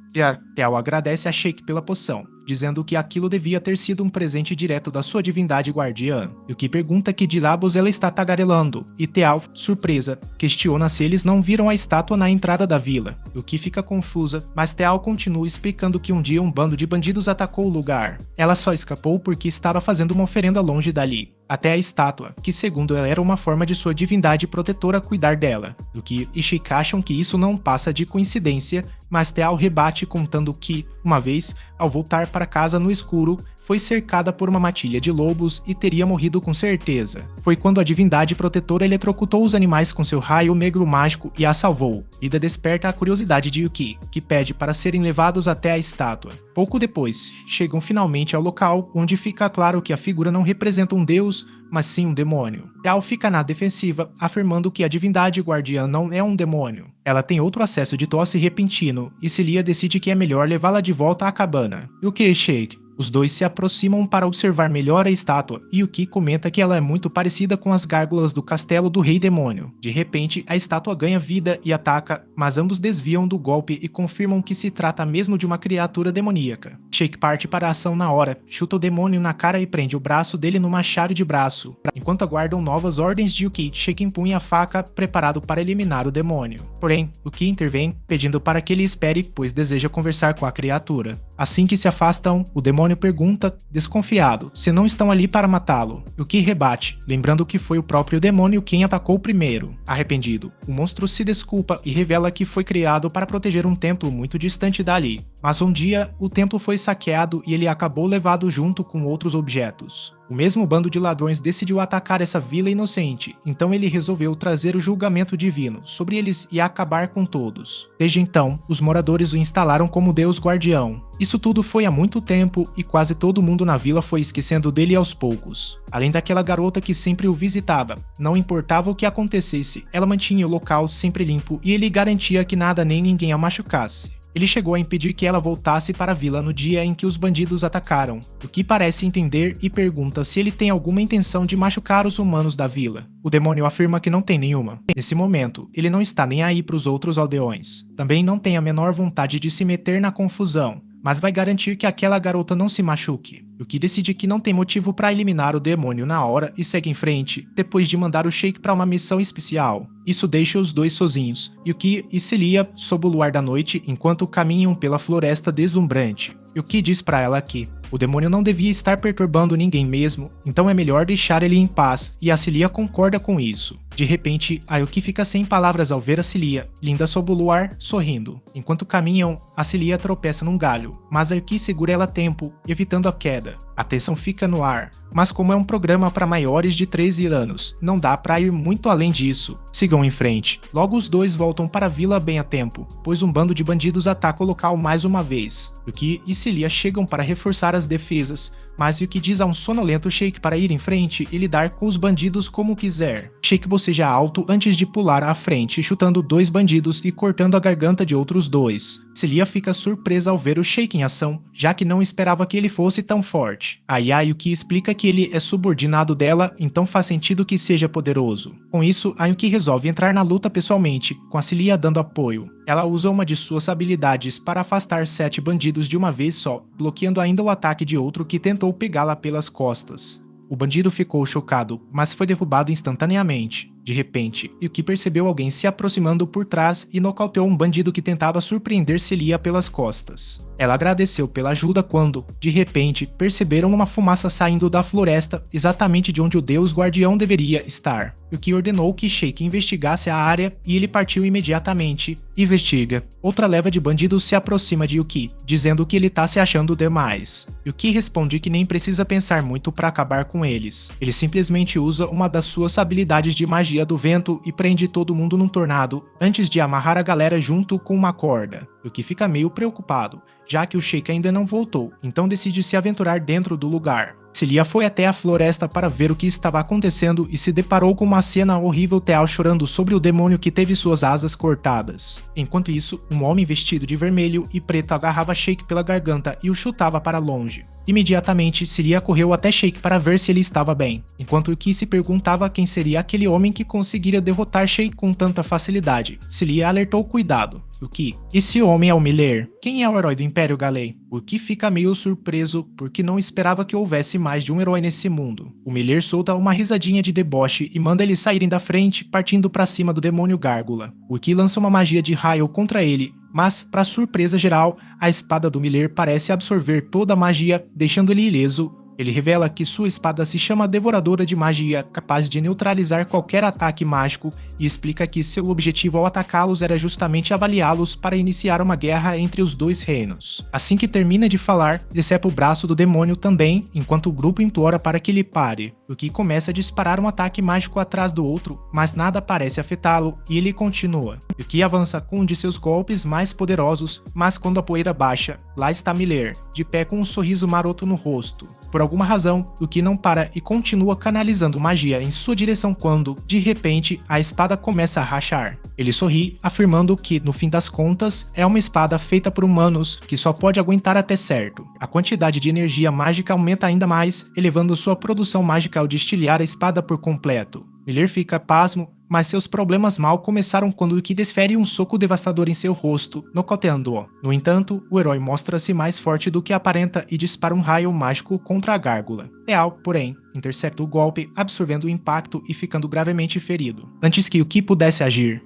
Teal agradece a Sheik pela poção, dizendo que aquilo devia ter sido um presente direto da sua divindade guardiã. Yuki pergunta que diabos ela está tagarelando, e Teal, surpresa, questiona se eles não viram a estátua na entrada da vila. Yuki fica confusa, mas Teal continua explicando que um dia um bando de bandidos atacou o lugar. Ela só escapou porque estava fazendo uma oferenda longe dali, até a estátua, que segundo ela era uma forma de sua divindade protetora cuidar dela. Yuki e Sheik acham que isso não passa de coincidência, mas Teal rebate contando que, uma vez, ao voltar para casa no escuro, foi cercada por uma matilha de lobos e teria morrido com certeza. Foi quando a divindade protetora eletrocutou os animais com seu raio negro mágico e a salvou. Ida desperta a curiosidade de Yuki, que pede para serem levados até a estátua. Pouco depois, chegam finalmente ao local, onde fica claro que a figura não representa um deus, mas sim um demônio. Teal fica na defensiva, afirmando que a divindade guardiã não é um demônio. Ela tem outro acesso de tosse repentino, e Celia decide que é melhor levá-la de volta à cabana. Yuki, Sheik. Os dois se aproximam para observar melhor a estátua, e Yuki comenta que ela é muito parecida com as gárgulas do castelo do Rei Demônio. De repente, a estátua ganha vida e ataca, mas ambos desviam do golpe e confirmam que se trata mesmo de uma criatura demoníaca. Sheik parte para a ação na hora, chuta o demônio na cara e prende o braço dele numa chave de braço. Enquanto aguardam novas ordens de Yuki, Sheik empunha a faca, preparado para eliminar o demônio. Porém, Yuki intervém, pedindo para que ele espere, pois deseja conversar com a criatura. Assim que se afastam, o demônio pergunta, desconfiado, se não estão ali para matá-lo. Yuki rebate, lembrando que foi o próprio demônio quem atacou primeiro. Arrependido, o monstro se desculpa e revela que foi criado para proteger um templo muito distante dali. Mas um dia, o templo foi saqueado e ele acabou levado junto com outros objetos. O mesmo bando de ladrões decidiu atacar essa vila inocente, então ele resolveu trazer o julgamento divino sobre eles e acabar com todos. Desde então, os moradores o instalaram como deus guardião. Isso tudo foi há muito tempo e quase todo mundo na vila foi esquecendo dele aos poucos. Além daquela garota que sempre o visitava, não importava o que acontecesse, ela mantinha o local sempre limpo e ele garantia que nada nem ninguém a machucasse. Ele chegou a impedir que ela voltasse para a vila no dia em que os bandidos atacaram, o que parece entender e pergunta se ele tem alguma intenção de machucar os humanos da vila. O demônio afirma que não tem nenhuma. Nesse momento, ele não está nem aí para os outros aldeões. Também não tem a menor vontade de se meter na confusão, mas vai garantir que aquela garota não se machuque. Yuki decide que não tem motivo para eliminar o demônio na hora e segue em frente, depois de mandar o Sheik para uma missão especial. Isso deixa os dois sozinhos, Yuki e Celia, sob o luar da noite, enquanto caminham pela floresta deslumbrante. Yuki diz para ela que o demônio não devia estar perturbando ninguém mesmo, então é melhor deixar ele em paz, e a Celia concorda com isso. De repente, a Yuki fica sem palavras ao ver a Celia, linda sob o luar, sorrindo. Enquanto caminham, a Celia tropeça num galho, mas a Yuki segura ela a tempo, evitando a queda. A tensão fica no ar, mas como é um programa para maiores de 13 anos, não dá para ir muito além disso. Sigam em frente. Logo os dois voltam para a vila bem a tempo, pois um bando de bandidos ataca o local mais uma vez. Yuki e Celia chegam para reforçar as defesas, mas Yuki diz a um sonolento Sheik para ir em frente e lidar com os bandidos como quiser. Sheik boceja alto antes de pular à frente, chutando dois bandidos e cortando a garganta de outros dois. Celia fica surpresa ao ver o Sheik em ação, já que não esperava que ele fosse tão forte. Aí a Yuki explica que ele é subordinado dela, então faz sentido que seja poderoso. Com isso, a Yuki resolve entrar na luta pessoalmente, com a Celia dando apoio. Ela usa uma de suas habilidades para afastar 7 bandidos de uma vez só, bloqueando ainda o ataque de outro que tentou pegá-la pelas costas. O bandido ficou chocado, mas foi derrubado instantaneamente. De repente, Yuki percebeu alguém se aproximando por trás e nocauteou um bandido que tentava surpreender Celia pelas costas. Ela agradeceu pela ajuda quando, de repente, perceberam uma fumaça saindo da floresta, exatamente de onde o deus guardião deveria estar. Yuki ordenou que Sheik investigasse a área e ele partiu imediatamente. Investiga. Outra leva de bandidos se aproxima de Yuki, dizendo que ele tá se achando demais. Yuki responde que nem precisa pensar muito para acabar com eles. Ele simplesmente usa uma das suas habilidades de magia do vento e prende todo mundo num tornado, antes de amarrar a galera junto com uma corda. Yuki fica meio preocupado, já que o Sheik ainda não voltou, então decide se aventurar dentro do lugar. Celia foi até a floresta para ver o que estava acontecendo e se deparou com uma cena horrível, Teal chorando sobre o demônio que teve suas asas cortadas. Enquanto isso, um homem vestido de vermelho e preto agarrava Sheik pela garganta e o chutava para longe. Imediatamente, Sylvia correu até Sheik para ver se ele estava bem, enquanto Yuki se perguntava quem seria aquele homem que conseguiria derrotar Sheik com tanta facilidade. Sylvia alertou cuidado. Yuki, esse homem é o Miller. Quem é o herói do Império Galei? Yuki fica meio surpreso porque não esperava que houvesse mais de um herói nesse mundo. O Miller solta uma risadinha de deboche e manda eles saírem da frente, partindo para cima do demônio Gárgula. Yuki lança uma magia de raio contra ele, mas, para surpresa geral, a espada do Miller parece absorver toda a magia, deixando ele ileso. Ele revela que sua espada se chama Devoradora de Magia, capaz de neutralizar qualquer ataque mágico, e explica que seu objetivo ao atacá-los era justamente avaliá-los para iniciar uma guerra entre os dois reinos. Assim que termina de falar, decepa o braço do demônio também, enquanto o grupo implora para que ele pare. Yuki começa a disparar um ataque mágico atrás do outro, mas nada parece afetá-lo, e ele continua. Yuki avança com um de seus golpes mais poderosos, mas quando a poeira baixa, lá está Miller, de pé com um sorriso maroto no rosto. Por alguma razão, Yuki não para e continua canalizando magia em sua direção quando, de repente, a espada começa a rachar. Ele sorri, afirmando que, no fim das contas, é uma espada feita por humanos que só pode aguentar até certo. A quantidade de energia mágica aumenta ainda mais, elevando sua produção mágica ao destilhar a espada por completo. Miller fica pasmo, mas seus problemas mal começaram quando Yuki desfere um soco devastador em seu rosto, nocauteando-o. No entanto, o herói mostra-se mais forte do que aparenta e dispara um raio mágico contra a gárgula. Leal, porém, intercepta o golpe, absorvendo o impacto e ficando gravemente ferido, antes que Yuki pudesse agir.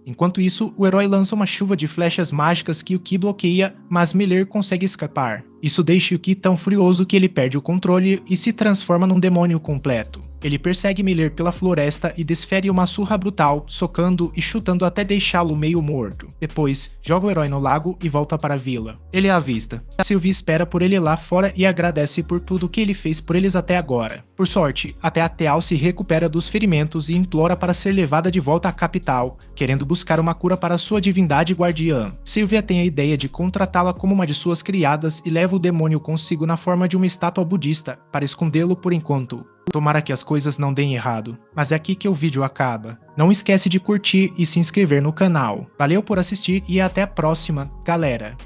Enquanto isso, o herói lança uma chuva de flechas mágicas que Yuki bloqueia, mas Miller consegue escapar. Isso deixa Yuki tão furioso que ele perde o controle e se transforma num demônio completo. Ele persegue Miller pela floresta e desfere uma surra brutal, socando e chutando até deixá-lo meio morto. Depois, joga o herói no lago e volta para a vila. Ele avista. Sylvie espera por ele lá fora e agradece por tudo que ele fez por eles até agora. Por sorte, até a Teal se recupera dos ferimentos e implora para ser levada de volta à capital, querendo buscar uma cura para sua divindade guardiã. Sylvia tem a ideia de contratá-la como uma de suas criadas e leva o demônio consigo na forma de uma estátua budista, para escondê-lo por enquanto. Tomara que as coisas não deem errado. Mas é aqui que o vídeo acaba. Não esquece de curtir e se inscrever no canal. Valeu por assistir e até a próxima, galera!